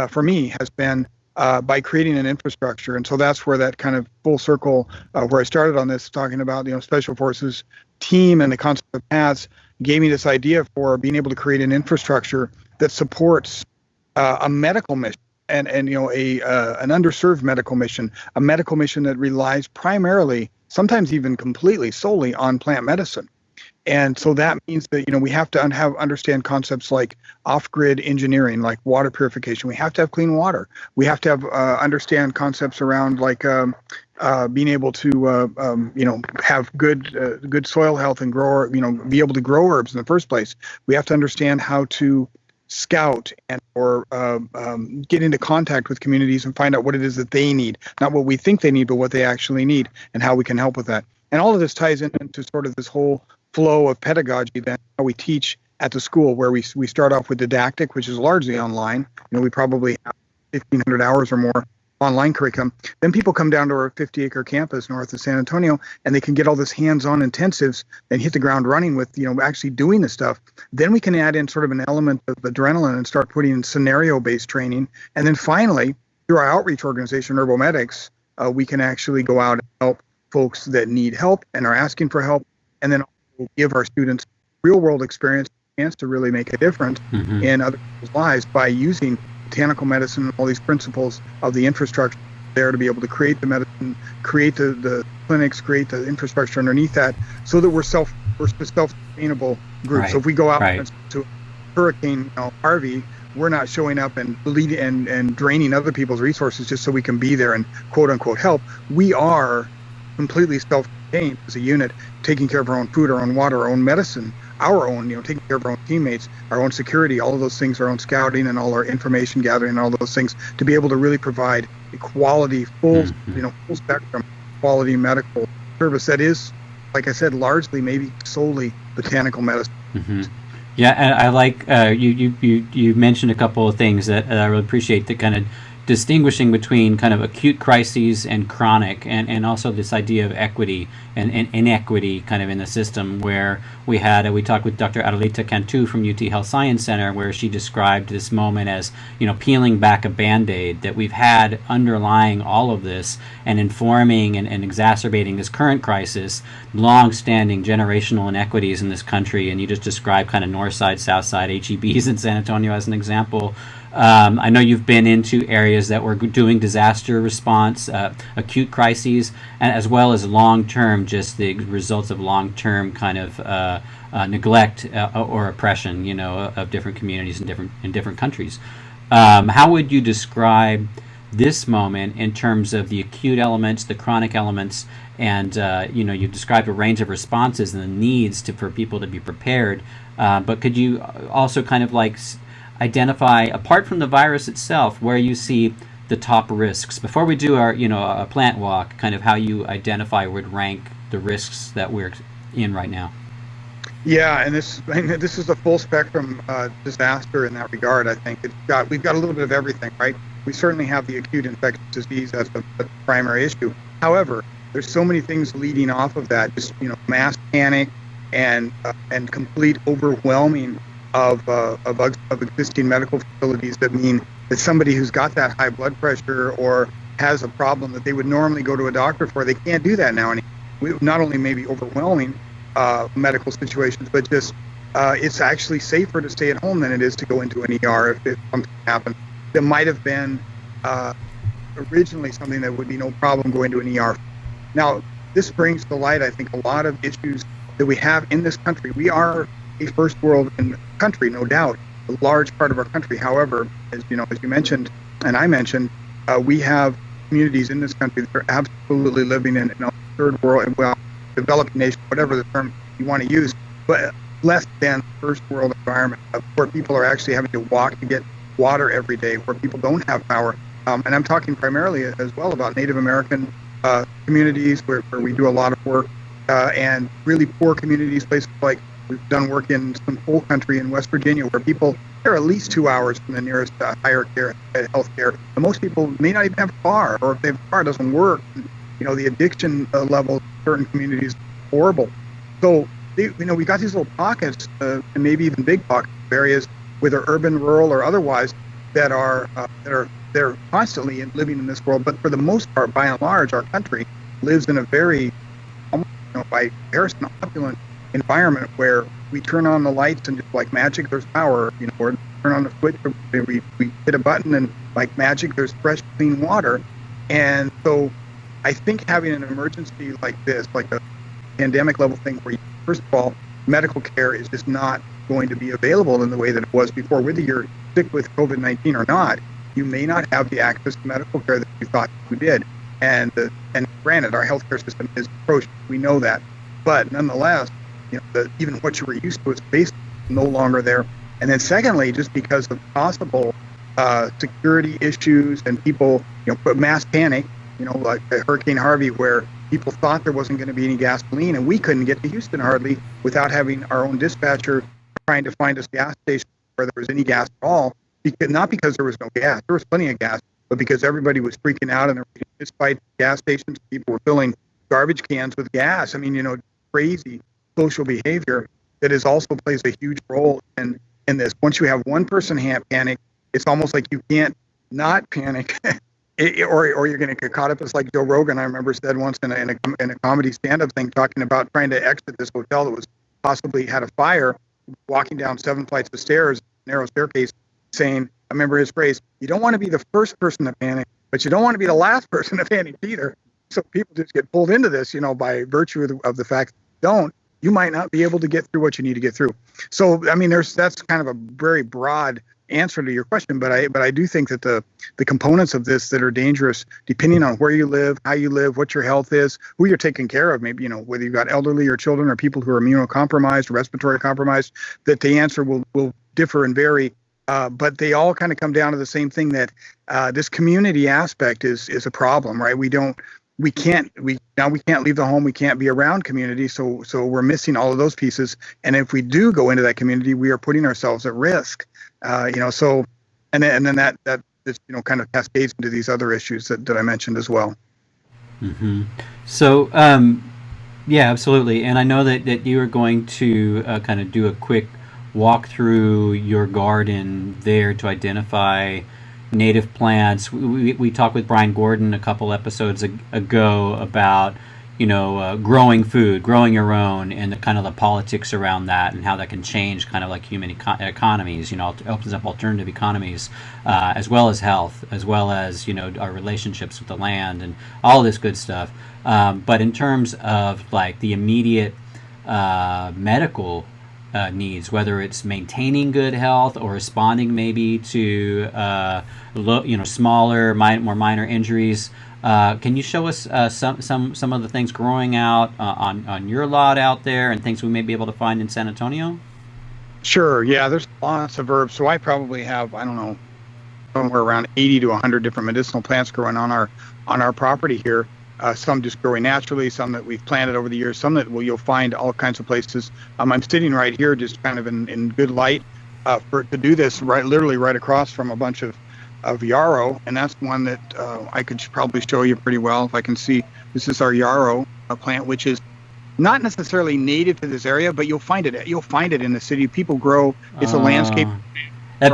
for me, has been by creating an infrastructure. And so that's where that kind of full circle, where I started on this, talking about, special forces team and the concept of paths, gave me this idea for being able to create an infrastructure that supports a medical mission and an underserved medical mission, a medical mission that relies primarily, sometimes even completely, solely on plant medicine. And so that means that, we have to understand concepts like off-grid engineering, like water purification. We have to have clean water. We have to have understand concepts around like being able to, have good soil health and grow, be able to grow herbs in the first place. We have to understand how to scout or get into contact with communities and find out what it is that they need, not what we think they need, but what they actually need, and how we can help with that. And all of this ties into sort of this whole flow of pedagogy, then how we teach at the school, where we start off with didactic, which is largely online. We probably have 1,500 hours or more online curriculum. Then people come down to our 50-acre campus north of San Antonio, and they can get all this hands-on intensives and hit the ground running with, actually doing the stuff. Then we can add in sort of an element of adrenaline and start putting in scenario-based training. And then finally, through our outreach organization, Herbal Medics, we can actually go out and help folks that need help and are asking for help, and then give our students real-world experience, a chance to really make a difference in other people's lives by using botanical medicine and all these principles of the infrastructure there to be able to create the medicine, create the clinics, create the infrastructure underneath that, so that we're a self-sustainable group. Right. So if we go out Right. to Hurricane Harvey, we're not showing up and bleeding and draining other people's resources just so we can be there and quote-unquote help. We are completely self-contained as a unit, taking care of our own food, our own water, our own medicine, our own, taking care of our own teammates, our own security, all of those things, our own scouting and all our information gathering and all those things, to be able to really provide a quality, full spectrum, quality medical service that is, like I said, largely, maybe solely botanical medicine. Mm-hmm. Yeah, and I like you mentioned a couple of things that I really appreciate, the kind of distinguishing between kind of acute crises and chronic, and also this idea of equity and inequity kind of in the system, where we talked with Dr. Adelita Cantu from UT Health Science Center, where she described this moment as, peeling back a Band-Aid, that we've had underlying all of this and informing and exacerbating this current crisis, long-standing generational inequities in this country. And you just described kind of north side, south side, HEBs in San Antonio as an example. I know you've been into areas that were doing disaster response, acute crises, and as well as long-term, just the results of long-term kind of neglect or oppression, of different communities in different countries. How would you describe this moment in terms of the acute elements, the chronic elements, and you've described a range of responses and the needs for people to be prepared. But could you also kind of identify, apart from the virus itself, where you see the top risks? Before we do our, a plant walk, kind of how you identify, would rank the risks that we're in right now. Yeah, and this is a full spectrum disaster in that regard. I think we've got a little bit of everything, right? We certainly have the acute infectious disease as the primary issue. However, there's so many things leading off of that, just mass panic and complete overwhelming of existing medical facilities, that mean that somebody who's got that high blood pressure or has a problem that they would normally go to a doctor for, they can't do that now anymore. Not only maybe overwhelming medical situations, but just it's actually safer to stay at home than it is to go into an ER if something happens. That might have been originally something that would be no problem going to an ER. Now, this brings to light, I think, a lot of issues that we have in this country. We are a first world country, no doubt, a large part of our country. However, as you mentioned, and I mentioned, we have communities in this country that are absolutely living in a third world, well, developing nation, whatever the term you want to use. But less than first world environment where people are actually having to walk to get water every day, where people don't have power. And I'm talking primarily as well about Native American communities where we do a lot of work, and really poor communities, places like we've done work in some coal country in West Virginia where people are at least 2 hours from the nearest higher care health care. And most people may not even have a car, or if they have a car, it doesn't work. The addiction level in certain communities is horrible. So, we got these little pockets, and maybe even big pockets of areas, whether urban, rural, or otherwise, that are they're constantly living in this world. But for the most part, by and large, our country lives in a very, by comparison, opulent environment where we turn on the lights and just like magic, there's power. Or turn on the switch, we hit a button, and like magic, there's fresh, clean water. And so, I think having an emergency like this, like a pandemic level thing, where first of all, medical care is just not going to be available in the way that it was before. Whether you're sick with COVID-19 or not, you may not have the access to medical care that you thought you did. And granted, our healthcare system is atrocious. We know that. But nonetheless, even what you were used to is basically no longer there. And then secondly, just because of possible security issues and people, mass panic, like Hurricane Harvey, where people thought there wasn't going to be any gasoline, and we couldn't get to Houston hardly without having our own dispatcher trying to find us gas stations where there was any gas at all. Not because there was no gas, there was plenty of gas, but because everybody was freaking out, and despite gas stations, people were filling garbage cans with gas. I mean, crazy social behavior that also plays a huge role in this. Once you have one person panic, it's almost like you can't not panic. Or you're going to get caught up. It's like Joe Rogan, I remember, said once in a comedy stand-up thing, talking about trying to exit this hotel that was possibly had a fire, walking down 7 flights of stairs, narrow staircase, saying, I remember his phrase, you don't want to be the first person to panic, but you don't want to be the last person to panic either. So people just get pulled into this, by virtue of the fact that you might not be able to get through what you need to get through. So, I mean, that's kind of a very broad answer to your question, but I do think that the components of this that are dangerous, depending on where you live, how you live, what your health is, who you're taking care of, maybe whether you've got elderly or children or people who are immunocompromised, respiratory compromised, that the answer will differ and vary, but they all kind of come down to the same thing, that this community aspect is a problem, right? We can't leave the home, we can't be around community, so we're missing all of those pieces, and if we do go into that community, we are putting ourselves at risk. So, and then that just, kind of cascades into these other issues that I mentioned as well. Mm-hmm. So, yeah, absolutely. And I know that you are going to kind of do a quick walk through your garden there to identify native plants. We talked with Brian Gordon a couple episodes ago about growing food, growing your own, and the kind of the politics around that, and how that can change kind of like human economies. It opens up alternative economies, as well as health, as well as our relationships with the land and all this good stuff. But in terms of like the immediate medical needs, whether it's maintaining good health or responding maybe to smaller, more minor injuries. Can you show us some of the things growing out on your lot out there, and things we may be able to find in San Antonio? Sure. Yeah, there's lots of herbs. So I probably have, I don't know, somewhere around 80 to 100 different medicinal plants growing on our property here. Some just growing naturally, some that we've planted over the years, some that you'll find all kinds of places. I'm sitting right here, just kind of in good light, to do this, literally right across from a bunch of yarrow, and that's one that I could probably show you pretty well if I can see. This is our yarrow plant, which is not necessarily native to this area, but you'll find it. You'll find it in the city. People grow. It's a landscape. That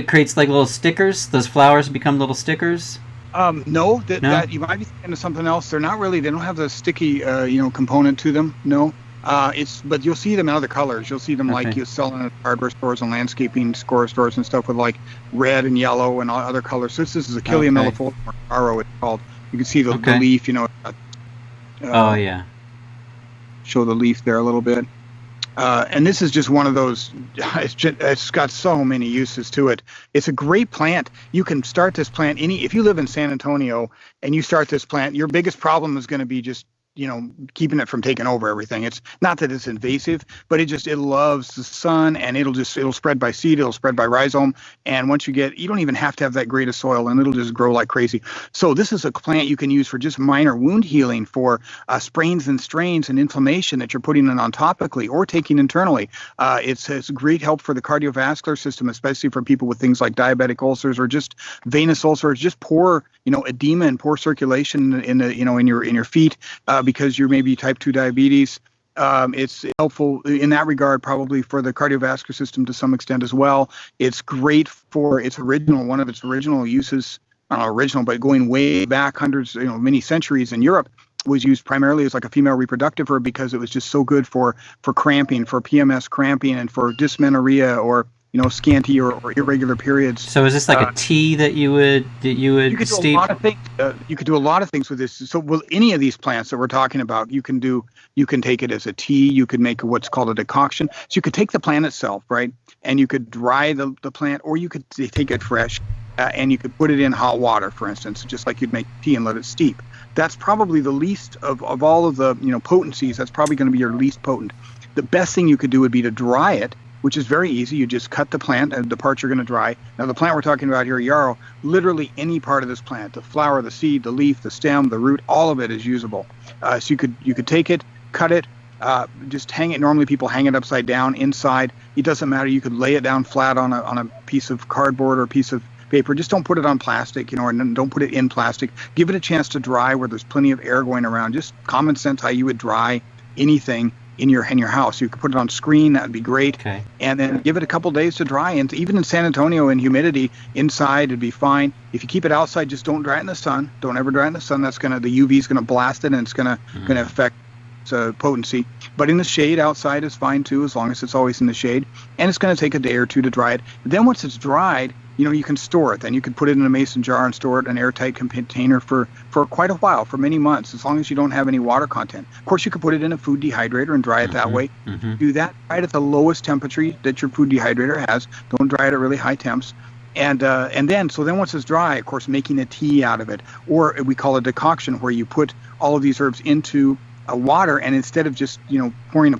creates like little stickers. Those flowers become little stickers. No, that you might be thinking of something else. They're not really. They don't have the sticky, component to them. No. But you'll see them in other colors. You'll see them like you sell in hardware stores and landscaping stores and stuff with like red and yellow and all other colors. So this is Achillea millefolium, or yarrow, it's called. You can see the leaf. Oh yeah. Show the leaf there a little bit. And this is just one of those. It's got so many uses to it. It's a great plant. You can start this plant if you live in San Antonio and you start this plant. Your biggest problem is going to be just keeping it from taking over everything. It's not that it's invasive, but it loves the sun, and it'll spread by seed, it'll spread by rhizome, and once you don't even have to have that grade of soil, and it'll just grow like crazy. So this is a plant you can use for just minor wound healing, for sprains and strains and inflammation that you're putting in on topically or taking internally. It's great help for the cardiovascular system, especially for people with things like diabetic ulcers or just venous ulcers, just poor edema and poor circulation in your feet, because you're maybe type 2 diabetes. It's helpful in that regard, probably for the cardiovascular system to some extent as well. It's great for one of its original uses, not original, but going way back hundreds, many centuries in Europe, was used primarily as like a female reproductive herb because it was just so good for cramping, for PMS cramping, and for dysmenorrhea or scanty or irregular periods. So is this like a tea that you would steep? Do a lot of things. You could do a lot of things with this. So, any of these plants that we're talking about, you can take it as a tea. You could make what's called a decoction. So you could take the plant itself, right, and you could dry the plant, or you could take it fresh, and you could put it in hot water, for instance, just like you'd make tea, and let it steep. That's probably the least of all of the potencies. That's probably going to be your least potent. The best thing you could do would be to dry it, which is very easy. You just cut the plant and the parts you're going to dry. Now, the plant we're talking about here, yarrow, literally any part of this plant, the flower, the seed, the leaf, the stem, the root, all of it is usable. So you could take it, cut it, just hang it. Normally people hang it upside down inside. It doesn't matter. You could lay it down flat on a piece of cardboard or a piece of paper. Just don't put it on plastic, and don't put it in plastic. Give it a chance to dry where there's plenty of air going around. Just common sense how you would dry anything in your house. You could put it on screen, that would be great. Okay. And then give it a couple days to dry. And even in San Antonio, in humidity, inside it'd be fine. If you keep it outside, just don't dry it in the sun. Don't ever dry it in the sun. The UV is gonna blast it, and it's gonna affect its potency. But in the shade outside is fine too, as long as it's always in the shade. And it's gonna take a day or two to dry it. Then once it's dried, you can store it. Then you can put it in a mason jar and store it in an airtight container for quite a while, for many months, as long as you don't have any water content. Of course, you could put it in a food dehydrator and dry it that way. Do that. Dry it at the lowest temperature that your food dehydrator has. Don't dry it at really high temps. And then once it's dry, of course, making a tea out of it, or we call a decoction, where you put all of these herbs into water, and instead of just pouring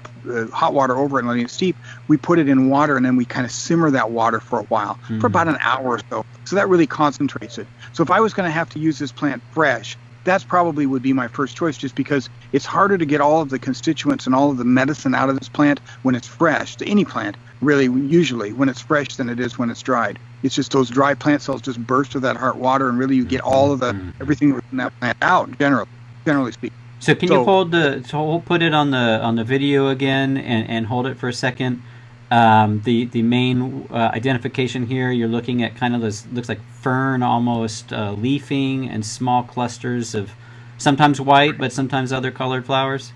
hot water over it and letting it steep, we put it in water, and then we kind of simmer that water for a while, for about an hour or so. So that really concentrates it. So if I was going to have to use this plant fresh, that's probably would be my first choice, just because it's harder to get all of the constituents and all of the medicine out of this plant when it's fresh. To any plant, really, usually when it's fresh than it is when it's dried. It's just those dry plant cells just burst with that hot water, and really you get all of everything from that plant out, generally speaking. So can you put it on the video again and hold it for a second? The main identification here, you're looking at kind of this, looks like fern almost, leafing and small clusters of sometimes white but sometimes other colored flowers.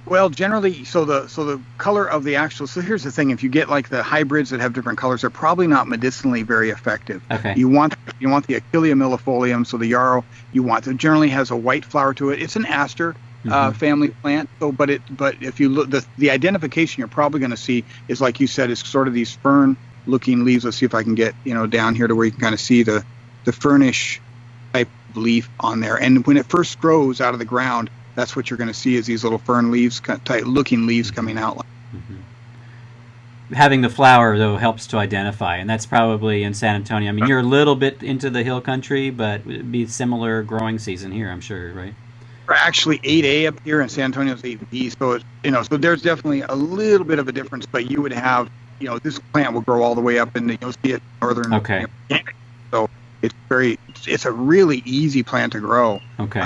Well, generally, so the color of the actual. So here's the thing: if you get like the hybrids that have different colors, they're probably not medicinally very effective. Okay. You want the Achillea millefolium, so the yarrow. It generally has a white flower to it. It's an aster family plant. So, but if you look, the identification you're probably going to see is, like you said, is sort of these fern-looking leaves. Let's see if I can get down here to where you can kind of see the fernish type leaf on there. And when it first grows out of the ground, that's what you're going to see, is these little fern leaves, tight looking leaves coming out. Having the flower, though, helps to identify, and that's probably in San Antonio. I mean, you're a little bit into the hill country, but it'd be similar growing season here, I'm sure, right? We're actually 8A up here, and San Antonio's 8B, so so there's definitely a little bit of a difference. But you would have, this plant will grow all the way up in you'll see it northern. Okay. So it's a really easy plant to grow. Okay.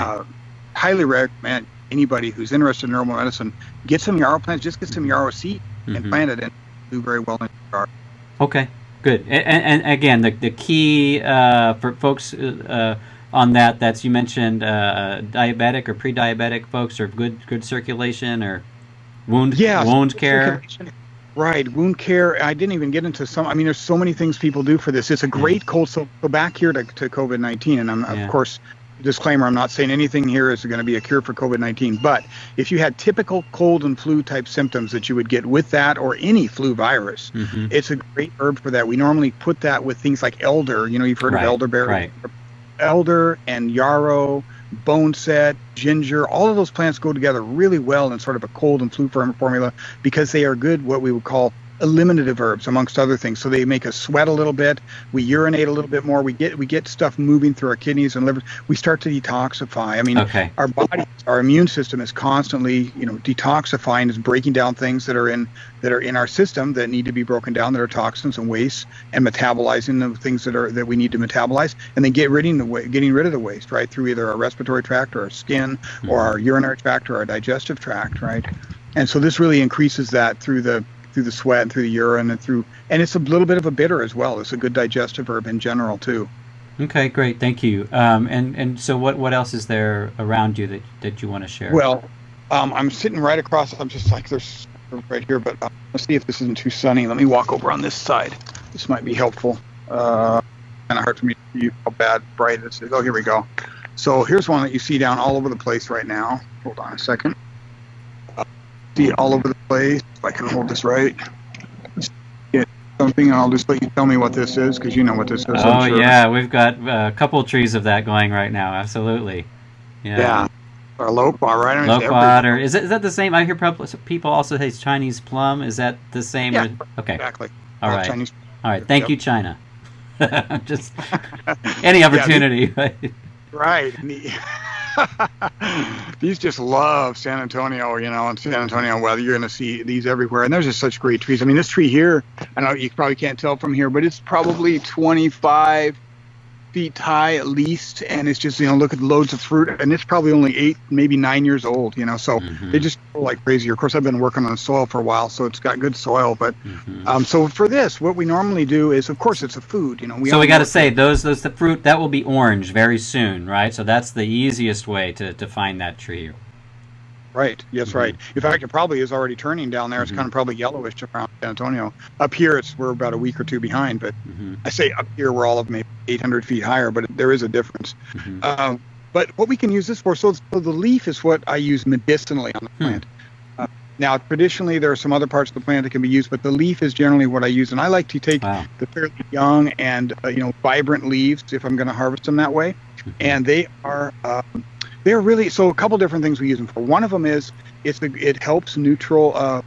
Highly recommend anybody who's interested in herbal medicine, get some yarrow plants, just get some yarrow seed and plant it, and do very well in the garden. Okay, good. And again, the key for folks on that's, you mentioned diabetic or pre-diabetic folks, or good circulation or wound care. Right, wound care. I didn't even get into there's so many things people do for this. It's a great cold. So go back here to COVID-19, and of course, disclaimer, I'm not saying anything here is going to be a cure for COVID-19, but if you had typical cold and flu type symptoms that you would get with that, or any flu virus, it's a great herb for that. We normally put that with things like elder. You've heard of elderberry. Right. Elder and yarrow, boneset, ginger, all of those plants go together really well in sort of a cold and flu formula because they are good, what we would call eliminative herbs, amongst other things. So they make us sweat a little bit. We urinate a little bit more. We get stuff moving through our kidneys and liver. We start to detoxify. I mean, our body, our immune system is constantly, detoxifying, is breaking down things that are in our system that need to be broken down, that are toxins and waste, and metabolizing the things that we need to metabolize, and then getting rid of the waste, right, through either our respiratory tract or our skin or our urinary tract or our digestive tract, right? And so this really increases that through the sweat and through the urine and it's a little bit of a bitter as well. It's a good digestive herb in general too. Okay, great, thank you. And so what else is there around you that you want to share? Well, I'm sitting right across. I'm just like there's right here, but let's see if this isn't too sunny. Let me walk over on this side. This might be helpful. Kind of hard for me to see how bad bright this is. Oh, here we go. So here's one that you see down all over the place right now. Hold on a second. See it all over the place. If I can hold this right. Get something, and I'll just let you tell me what this is, because you know what this is. Oh, sure. Yeah, we've got a couple trees of that going right now. Absolutely. Yeah. Or lopar, right? Lopar, or is that the same? I hear people also say Chinese plum. Is that the same? Yeah. Okay. Exactly. All right. Chinese. All right. Thank you, China. Just any opportunity. Right. These just love San Antonio, and San Antonio weather. You're going to see these everywhere. And there's just such great trees. I mean, this tree here, I know you probably can't tell from here, but it's probably 25 feet high at least. And it's just, look at the loads of fruit. And it's probably only 8, maybe 9 years old, so they just grow like crazy. Of course, I've been working on the soil for a while, so it's got good soil. But so for this, what we normally do is, of course, it's a food. So we got to say, the fruit, that will be orange very soon, right? So that's the easiest way to find that tree. Right. Yes, right. In fact, it probably is already turning down there. It's kind of probably yellowish around San Antonio. Up here, we're about a week or two behind. But I say up here, we're all of maybe 800 feet higher, but there is a difference. But what we can use this for, so the leaf is what I use medicinally on the plant. Now, traditionally, there are some other parts of the plant that can be used, but the leaf is generally what I use. And I like to take the fairly young and, vibrant leaves if I'm going to harvest them that way. And they are... they're really, so a couple different things we use them for. One of them is it helps normalize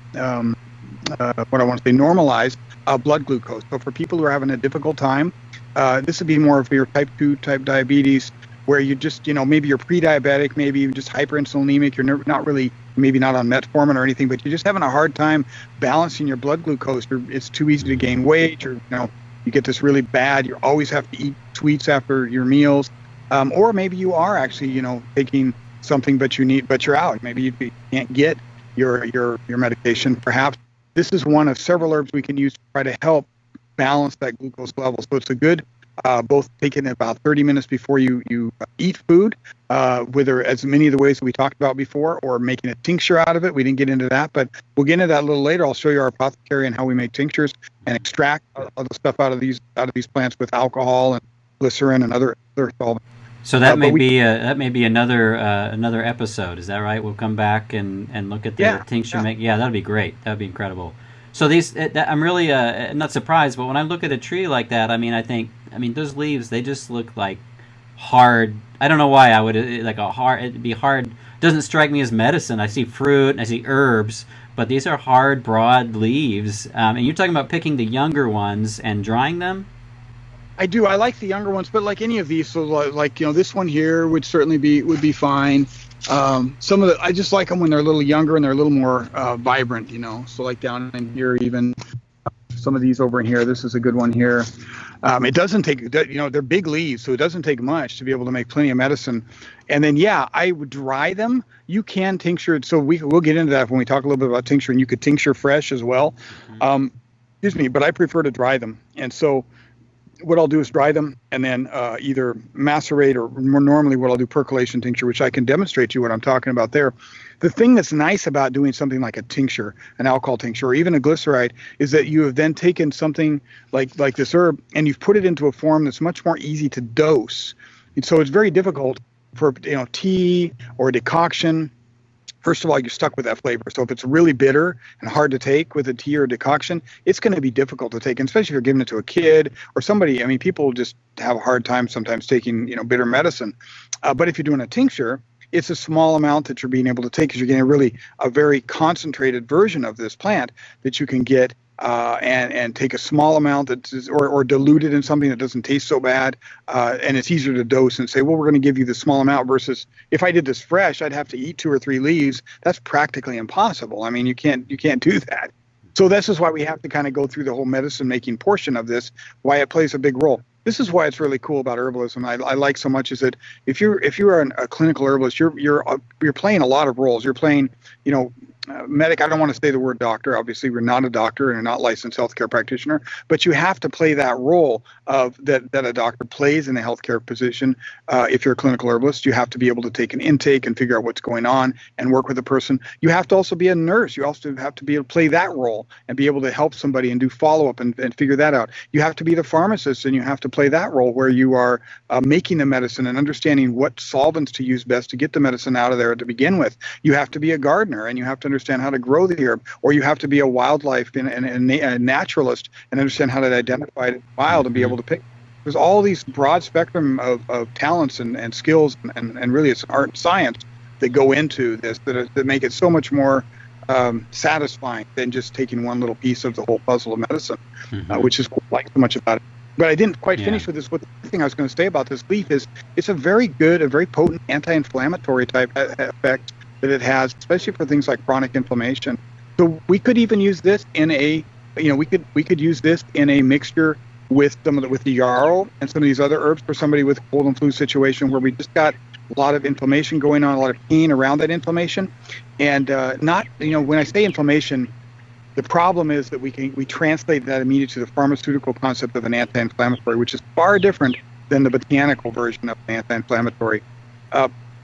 blood glucose. So for people who are having a difficult time, this would be more of your type 2 type diabetes, where you just, maybe you're pre-diabetic, maybe you're just hyperinsulinemic, you're not really, maybe not on metformin or anything, but you're just having a hard time balancing your blood glucose. It's too easy to gain weight, or, you get this really bad, you always have to eat sweets after your meals. Or maybe you are actually, taking something, but you're out. Maybe you can't get your medication. Perhaps this is one of several herbs we can use to try to help balance that glucose level. So it's a good, both taking it about 30 minutes before you eat food, whether as many of the ways that we talked about before, or making a tincture out of it. We didn't get into that, but we'll get into that a little later. I'll show you our apothecary and how we make tinctures and extract all the stuff out of these plants with alcohol and glycerin and other solvents. So that may be another episode. Is that right? We'll come back and look at the tincture. That'd be great. That'd be incredible. So I'm really not surprised, but when I look at a tree like that, I think those leaves, they just look like hard. I don't know why I would it'd be hard. It doesn't strike me as medicine. I see fruit and I see herbs, but these are hard, broad leaves. And you're talking about picking the younger ones and drying them? I do. I like the younger ones, but like any of these, so like this one here would certainly be fine. Some of I just like them when they're a little younger and they're a little more vibrant, So like down in here, even some of these over in here. This is a good one here. It doesn't take, they're big leaves, so it doesn't take much to be able to make plenty of medicine. And then I would dry them. You can tincture it. So we'll get into that when we talk a little bit about tincture, and you could tincture fresh as well. But I prefer to dry them, and so. What I'll do is dry them and then either macerate, or more normally what I'll do, percolation tincture, which I can demonstrate to you what I'm talking about there. The thing that's nice about doing something like a tincture, an alcohol tincture, or even a glyceride, is that you have then taken something like this herb and you've put it into a form that's much more easy to dose. And so it's very difficult for tea or a decoction first of all, you're stuck with that flavor. So if it's really bitter and hard to take with a tea or a decoction, it's going to be difficult to take, and especially if you're giving it to a kid or somebody. I mean, people just have a hard time sometimes taking, bitter medicine. But if you're doing a tincture, it's a small amount that you're being able to take because you're getting a very concentrated version of this plant that you can get and take a small amount or dilute it in something that doesn't taste so bad, and it's easier to dose and say, well, we're going to give you the small amount versus if I did this fresh, I'd have to eat 2 or 3 leaves. That's practically impossible. I mean, you can't do that. So this is why we have to kind of go through the whole medicine making portion of this, why it plays a big role. This is why it's really cool about herbalism. I like so much is that if you're a clinical herbalist, you're playing a lot of roles. You're playing, medic. I don't want to say the word doctor. Obviously, we're not a doctor and are not licensed healthcare practitioner, but you have to play that role of that a doctor plays in a healthcare position. If you're a clinical herbalist, you have to be able to take an intake and figure out what's going on and work with a person. You have to also be a nurse. You also have to be able to play that role and be able to help somebody and do follow-up and figure that out. You have to be the pharmacist, and you have to play that role where you are making the medicine and understanding what solvents to use best to get the medicine out of there to begin with. You have to be a gardener, and you have to understand how to grow the herb, or you have to be a wildlife and a naturalist and understand how to identify it in the wild and be able to pick. There's all these broad spectrum of talents and skills, and really it's an art and science that go into this that make it so much more satisfying than just taking one little piece of the whole puzzle of medicine, which is what I like so much about it. But I didn't quite finish with this. What the thing I was going to say about this leaf is it's a very potent anti-inflammatory type effect that it has, especially for things like chronic inflammation. So we could even use this in we could use this in a mixture with with the yarrow and some of these other herbs for somebody with cold and flu situation where we just got a lot of inflammation going on, a lot of pain around that inflammation, and when I say inflammation, the problem is that we translate that immediately to the pharmaceutical concept of an anti-inflammatory, which is far different than the botanical version of an anti-inflammatory.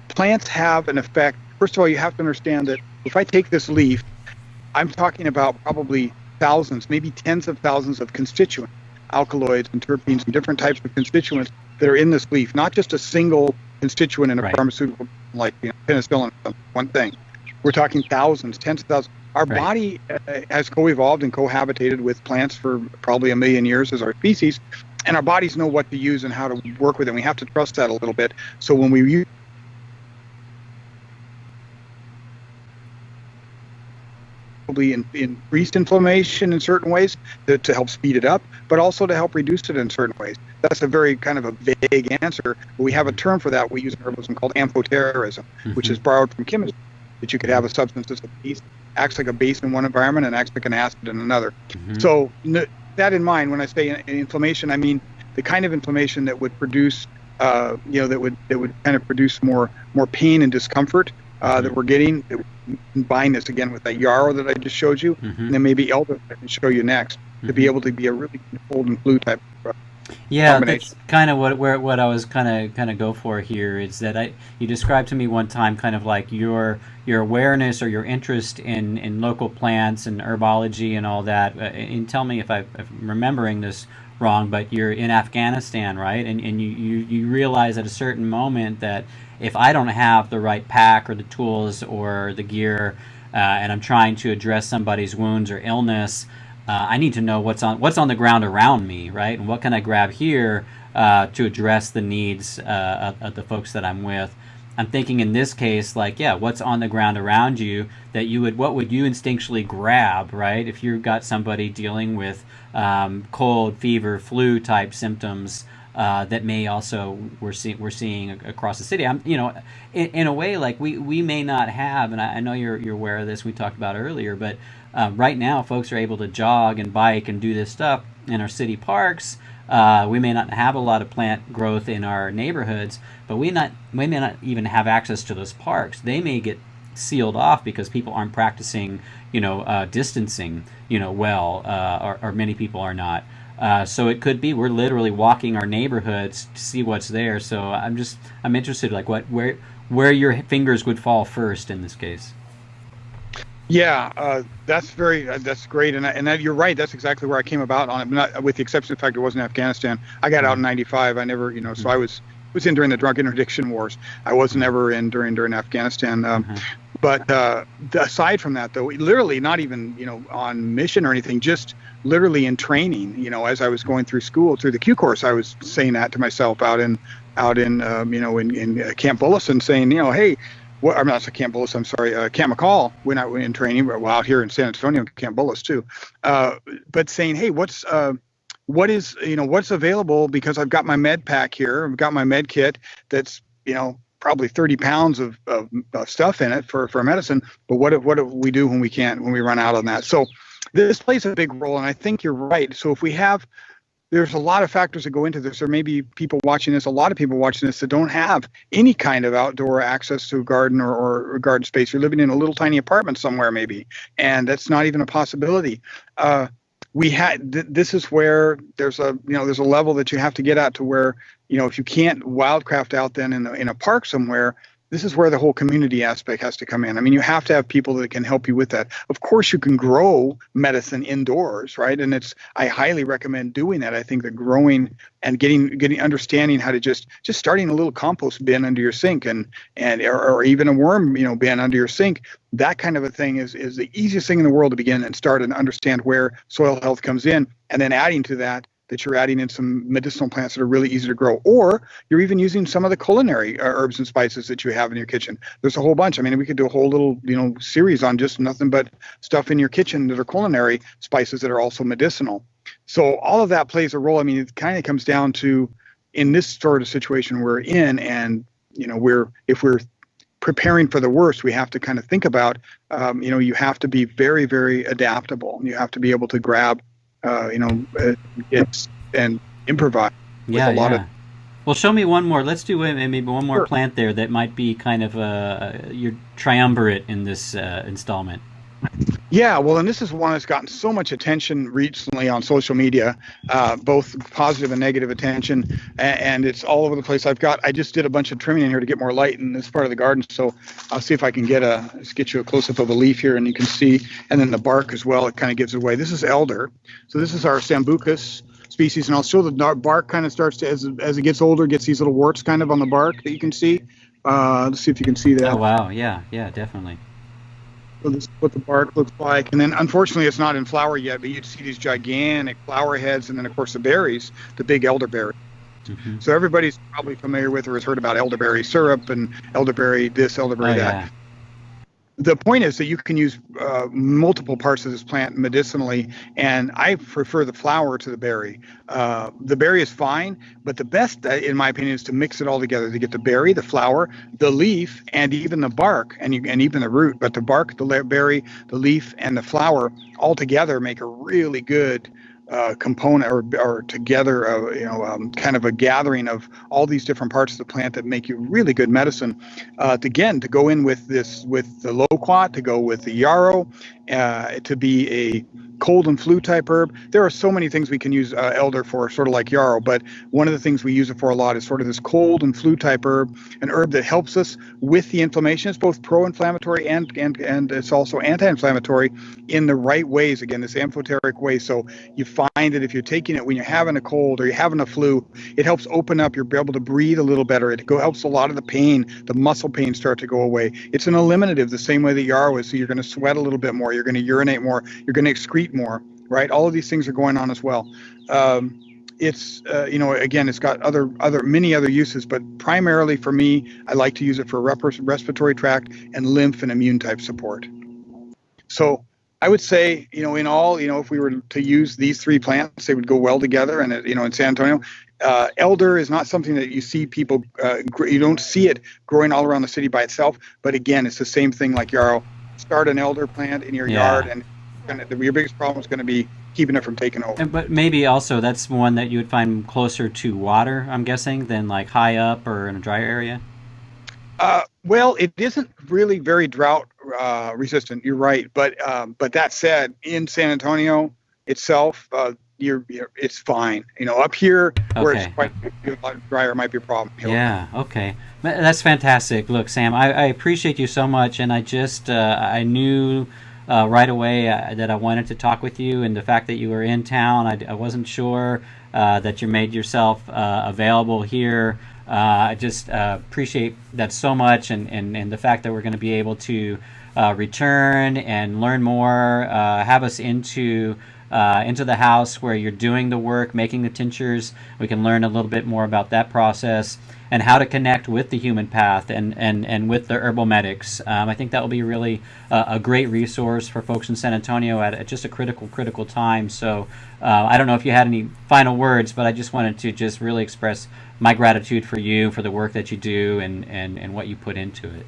Plants have an effect. First of all, you have to understand that if I take this leaf, I'm talking about probably thousands, maybe tens of thousands of constituents, alkaloids and terpenes and different types of constituents that are in this leaf, not just a single constituent in a pharmaceutical like penicillin, one thing. We're talking thousands, tens of thousands. Our body has co-evolved and cohabitated with plants for probably 1 million years as our species, and our bodies know what to use and how to work with it. We have to trust that a little bit. So when we use probably increased inflammation in certain ways to help speed it up, but also to help reduce it in certain ways. That's a very kind of a vague answer. We have a term for that we use in herbalism called amphoterism, which is borrowed from chemistry, that you could have a substance that's a base, acts like a base in one environment and acts like an acid in another. So that in mind, when I say inflammation, I mean the kind of inflammation that would produce, that would kind of produce more pain and discomfort that we're getting. That combine this again with that yarrow that I just showed you, and then maybe elder I can show you next to be able to be a really cold and flu type of that's kind of what I was kind of go for here is that you described to me one time kind of like your awareness or your interest in local plants and herbology and all that. And tell me if I'm remembering this wrong, but you're in Afghanistan, right? And you realize at a certain moment that if I don't have the right pack or the tools or the gear, and I'm trying to address somebody's wounds or illness, I need to know what's on the ground around me, right? And what can I grab here to address the needs of the folks that I'm with? I'm thinking in this case, what's on the ground around you that what would you instinctually grab, right? If you've got somebody dealing with cold, fever, flu type symptoms that may also we're seeing across the city. In a way, like we may not have, and I know you're aware of this. We talked about earlier, but right now, folks are able to jog and bike and do this stuff in our city parks. We may not have a lot of plant growth in our neighborhoods, but we may not even have access to those parks. They may get sealed off because people aren't practicing, distancing, or many people are not. So it could be we're literally walking our neighborhoods to see what's there. So I'm interested, like where your fingers would fall first in this case. Yeah, that's great, and you're right. That's exactly where I came about on it. Not, with the exception of the fact it wasn't Afghanistan. I got out in '95. I never, so I was in during the drug interdiction wars. I wasn't ever in during Afghanistan. But aside from that, though, literally not even, on mission or anything, just literally in training, as I was going through school, through the Q course, I was saying that to myself out in in Camp Bullis, saying, hey, I'm not Camp Bullis, I'm sorry, Camp McCall, when I went in training, well, out here in San Antonio, Camp Bullis too. But saying, hey, what's available, because I've got my med pack here, I've got my med kit that's, probably 30 pounds of stuff in it for medicine. But what do we do when we run out on that? So this plays a big role. And I think you're right. So if there's a lot of factors that go into this. There may be people watching this, a lot of people watching this that don't have any kind of outdoor access to a garden or garden space. You're living in a little tiny apartment somewhere maybe, and that's not even a possibility. This is where there's a level that you have to get at to where, if you can't wildcraft out then in a park somewhere, this is where the whole community aspect has to come in. I mean, you have to have people that can help you with that. Of course, you can grow medicine indoors, right? And I highly recommend doing that. I think that growing and getting understanding how to just starting a little compost bin under your sink or even a worm, bin under your sink, that kind of a thing is the easiest thing in the world to begin and start and understand where soil health comes in, and then adding to that you're adding in some medicinal plants that are really easy to grow, or you're even using some of the culinary herbs and spices that you have in your kitchen. There's a whole bunch. I mean, we could do a whole little, series on just nothing but stuff in your kitchen that are culinary spices that are also medicinal. So all of that plays a role. I mean, it kind of comes down to, in this sort of situation we're in, and, if we're preparing for the worst, we have to kind of think about, you have to be very, very adaptable. You have to be able to grab and improvise with a lot of. Well, show me one more. Let's do maybe one more plant there that might be kind of your triumvirate in this installment. Yeah, well, and this is one that's gotten so much attention recently on social media, both positive and negative attention, and it's all over the place. I just did a bunch of trimming in here to get more light in this part of the garden, so I'll see if I can get you a close-up of a leaf here, and you can see, and then the bark as well, it kind of gives it away. This is elder, so this is our Sambucus species, and I'll show the bark kind of starts to, as it gets older, gets these little warts kind of on the bark that you can see. Let's see if you can see that. Oh, wow, yeah, definitely. So this is what the bark looks like. And then, unfortunately, it's not in flower yet, but you'd see these gigantic flower heads, and then, of course, the berries, the big elderberry. Mm-hmm. So everybody's probably familiar with or has heard about elderberry syrup and elderberry this, elderberry that. Yeah. The point is that you can use multiple parts of this plant medicinally, and I prefer the flower to the berry. The berry is fine, but the best, in my opinion, is to mix it all together to get the berry, the flower, the leaf, and even the bark, and even the root. But the bark, the berry, the leaf, and the flower all together make a really good component or together, kind of a gathering of all these different parts of the plant that make you really good medicine. To go in with the loquat, to go with the yarrow, to be a cold and flu type herb. There are so many things we can use elder for, sort of like yarrow, but one of the things we use it for a lot is sort of this cold and flu type herb, an herb that helps us with the inflammation. It's both pro-inflammatory and it's also anti-inflammatory in the right ways, again, this amphoteric way. So you find that if you're taking it when you're having a cold or you're having a flu, it helps open up, you're able to breathe a little better. It helps a lot of the pain, the muscle pain start to go away. It's an eliminative the same way that yarrow is, so you're going to sweat a little bit more, you're going to urinate more, you're going to excrete more, right? All of these things are going on as well. It's again, it's got many other uses, but primarily for me, I like to use it for respiratory tract and lymph and immune type support. So I would say, in all, if we were to use these three plants, they would go well together. And in San Antonio, elder is not something that you see people, you don't see it growing all around the city by itself. But again, it's the same thing like yarrow. Start an elder plant in your yard, and your biggest problem is going to be keeping it from taking over. But maybe also that's one that you would find closer to water, I'm guessing, than like high up or in a drier area. Well, it isn't really very drought resistant. You're right, but that said, in San Antonio itself, it's fine. Up here where it's quite a lot drier might be a problem. Yeah. Okay. That's fantastic. Look, Sam, I appreciate you so much, and I just I knew right away that I wanted to talk with you, and the fact that you were in town, I wasn't sure that you made yourself available here I just appreciate that so much, and the fact that we're going to be able to return and learn more, have us into the house where you're doing the work, making the tinctures. We can learn a little bit more about that process and how to connect with the human path and with the herbal medics. I think that will be really a great resource for folks in San Antonio at just a critical time. So I don't know if you had any final words, but I just wanted to just really express my gratitude for you, for the work that you do and what you put into it.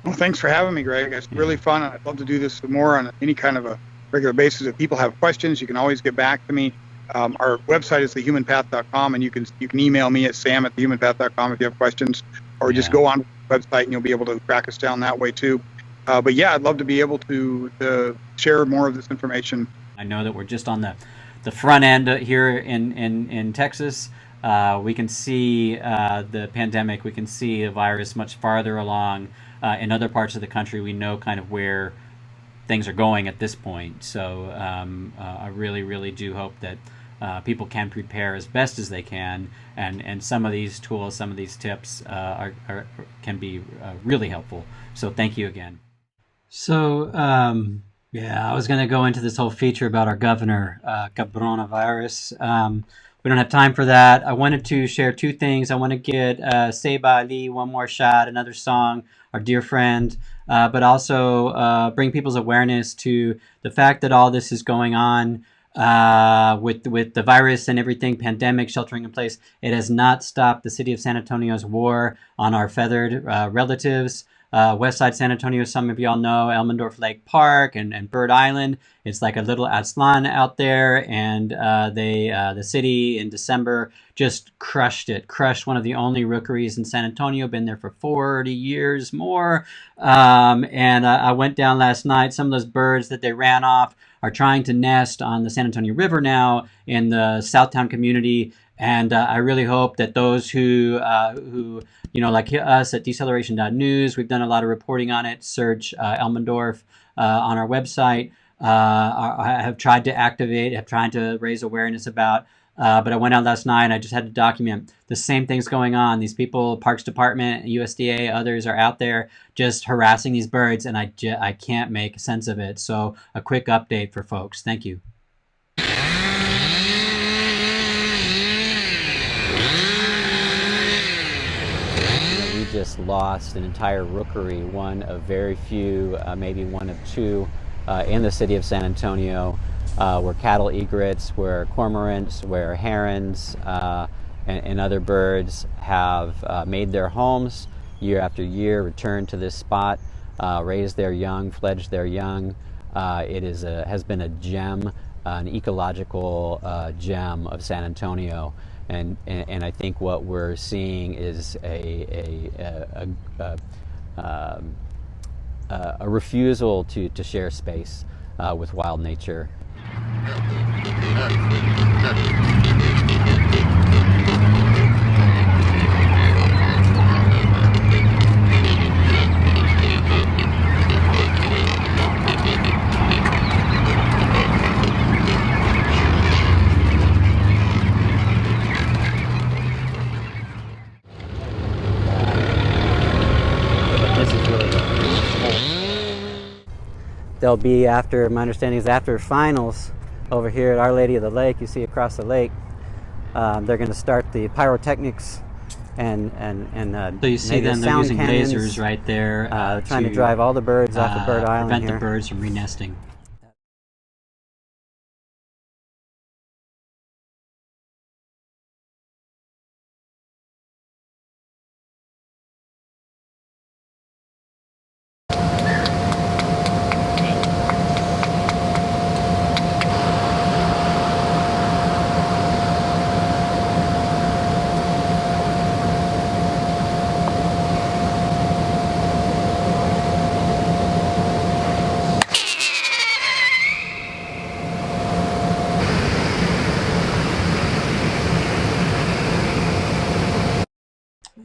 Well, thanks for having me, Greg. It's really fun, and I'd love to do this more on any kind of a regular basis. If people have questions, you can always get back to me. Our website is thehumanpath.com, and you can email me at sam@thehumanpath.com if you have questions, or just go on the website and you'll be able to track us down that way too. But yeah, I'd love to be able to share more of this information. I know that we're just on the front end here in Texas. We can see the pandemic. We can see the virus much farther along. In other parts of the country, we know kind of where things are going at this point. So I really do hope that people can prepare as best as they can, and some of these tools, some of these tips can be really helpful. So thank you again. So I was going to go into this whole feature about our governor, Cabrónavirus. We don't have time for that. I wanted to share two things. I want to get Ceiba Ili, One More Shot, another song, our dear friend, but also bring people's awareness to the fact that all this is going on with the virus and everything, pandemic, sheltering in place. It has not stopped the city of San Antonio's war on our feathered relatives. West Side San Antonio, some of y'all know, Elmendorf Lake Park and Bird Island. It's like a little Aztlan out there, and the city in December just crushed one of the only rookeries in San Antonio, been there for 40 years more. And I went down last night. Some of those birds that they ran off are trying to nest on the San Antonio River now in the Southtown community. And I really hope that those who like us at deceleration.news, we've done a lot of reporting on it. Search Elmendorf on our website. I have tried to activate, have tried to raise awareness about. But I went out last night and I just had to document the same things going on. These people, Parks Department, USDA, others are out there just harassing these birds, and I can't make sense of it. So a quick update for folks. Thank you. Just lost an entire rookery, one of very few, maybe one of two in the city of San Antonio, where cattle egrets, where cormorants, where herons and other birds have made their homes year after year, returned to this spot, raised their young, fledged their young. It has been a gem, an ecological gem of San Antonio. And I think what we're seeing is a refusal to share space with wild nature. They'll be, after my understanding is after finals over here at Our Lady of the Lake, you see across the lake, they're going to start the pyrotechnics and so you see them, they're using cannons, lasers right there trying to drive all the birds off of Bird Island prevent the birds from renesting.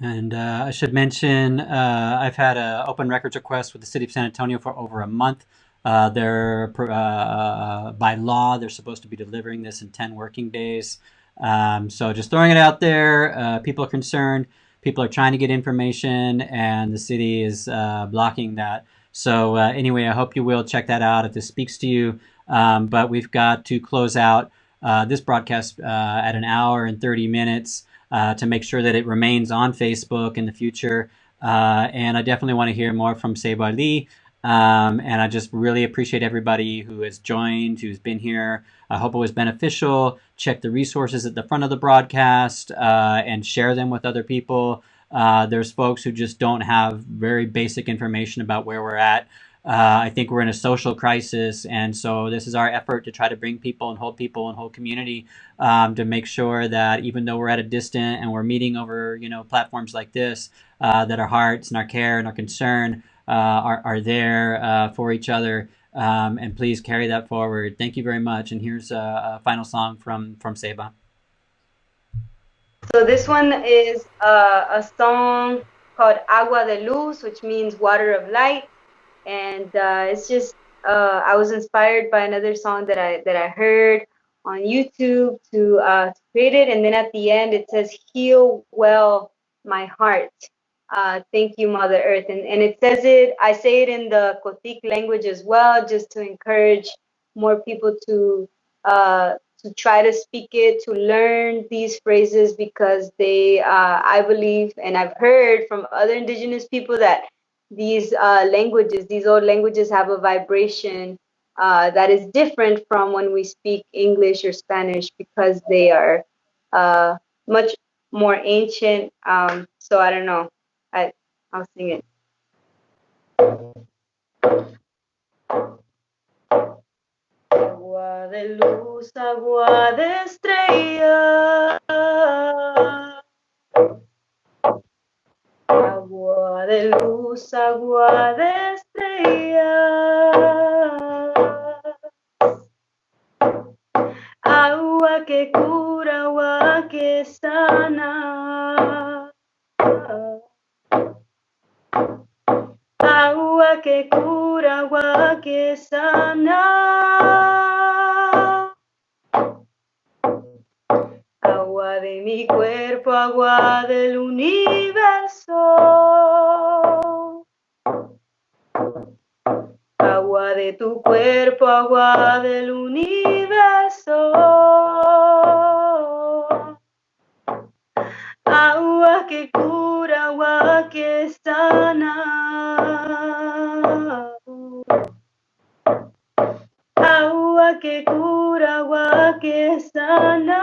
And I should mention, I've had an open records request with the city of San Antonio for over a month. By law, they're supposed to be delivering this in 10 working days. So just throwing it out there. People are concerned. People are trying to get information, and the city is blocking that. So anyway, I hope you will check that out if this speaks to you. But we've got to close out this broadcast at an hour and 30 minutes to make sure that it remains on Facebook in the future. And I definitely want to hear more from Ceiba Ili. And I just really appreciate everybody who has joined, who's been here. I hope it was beneficial. Check the resources at the front of the broadcast and share them with other people. There's folks who just don't have very basic information about where we're at. I think we're in a social crisis, and so this is our effort to try to bring people and hold community to make sure that even though we're at a distance and we're meeting over platforms like this, that our hearts and our care and our concern are there for each other. And please carry that forward. Thank you very much. And here's a final song from Ceiba. So this one is a song called Agua de Luz, which means water of light. And it's just I was inspired by another song that I heard on YouTube to create it. And then at the end it says, "Heal well my heart." Thank you, Mother Earth. And it says it. I say it in the Kotik language as well, just to encourage more people to try to speak it, to learn these phrases, because they, I believe, and I've heard from other indigenous people that these languages, these old languages, have a vibration that is different from when we speak English or Spanish, because they are much more ancient. So I don't know. I'll sing it. Agua de luz, agua de estrella. Agua de luz, agua de estrella. Agua que cura, agua que sana. Agua que cura, agua que sana. Agua de mi cuerpo, agua del universo. Agua de tu cuerpo, agua del universo. Agua que cura, agua que sana. Agua que cura, agua que sana.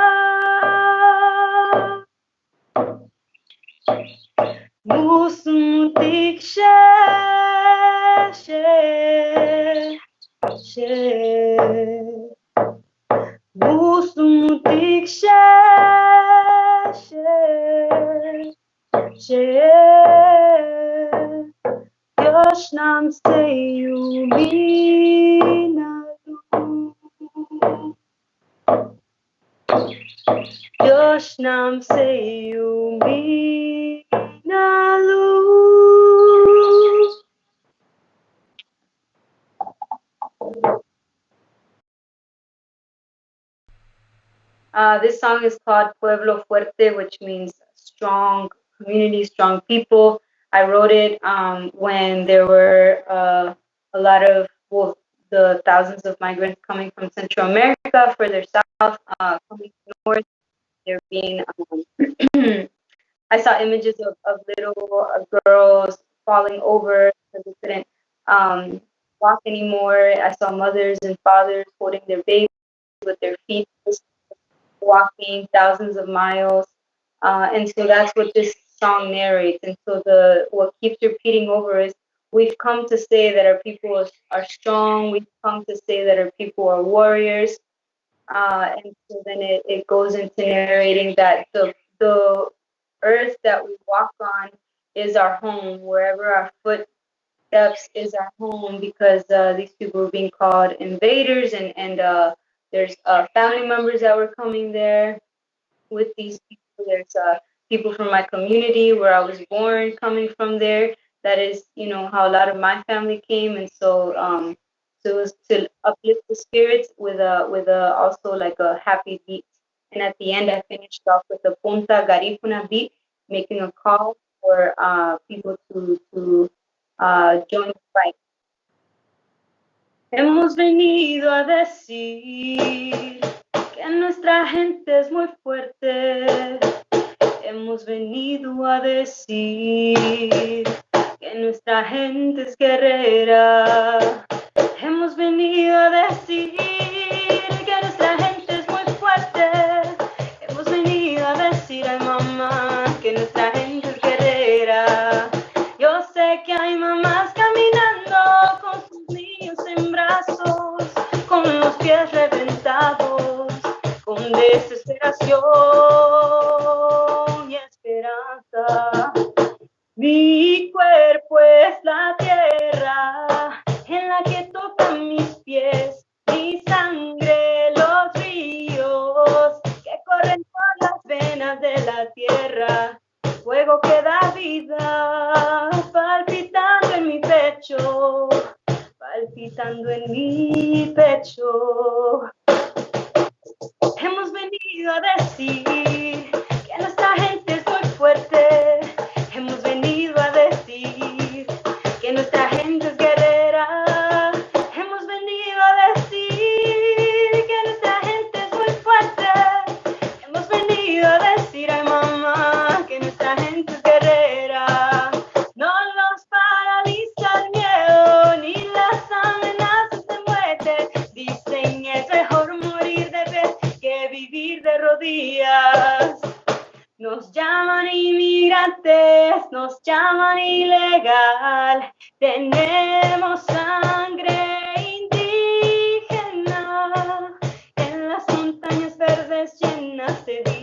Musmutik Musmutik Dios nam se ilumina. Dios nam se ilumina luz. This song is called Pueblo Fuerte, which means strong community, strong people. I wrote it when there were a lot of, the thousands of migrants coming from Central America, further south, coming north. There being, I saw images of little girls falling over because they couldn't walk anymore. I saw mothers and fathers holding their babies with their feet, walking thousands of miles. And so that's what this song narrates. And so what keeps repeating over is, we've come to say that our people are strong. We've come to say that our people are warriors. And so then it goes into narrating that the earth that we walk on is our home. Wherever our footsteps is our home, because these people were being called invaders, and there's family members that were coming there with these people. There's people from my community where I was born coming from there. That is, how a lot of my family came, and so so it was to uplift the spirits with a also like a happy beat. And at the end, I finished off with the Punta Garifuna beat, making a call for people to join the fight. Hemos venido a decir que nuestra gente es muy fuerte. Hemos venido a decir que nuestra gente es guerrera. Hemos venido a decir que nuestra gente es muy fuerte. Hemos venido a decir, ay mamá, que nuestra gente es guerrera. Yo sé que hay mamás caminando con sus niños en brazos, con los pies reventados, con desesperación y esperanza. Mi cuerpo es la tierra en la que tocan mis pies, mi sangre los ríos que corren por las venas de la tierra, fuego que da vida, palpitando en mi pecho, palpitando en mi pecho. Hemos venido a decir que nuestra gente es muy fuerte. Hemos venido a decir que nuestra gente es guerrera. Hemos venido a decir que nuestra gente es muy fuerte. Hemos venido a decir, ay mamá, que nuestra gente es guerrera. No nos paraliza el miedo ni las amenazas de muerte. Dicen es mejor morir de pie que vivir de rodillas. Nos llaman inmigrantes, nos llaman ilegal. Tenemos sangre indígena en las montañas verdes llenas de vida.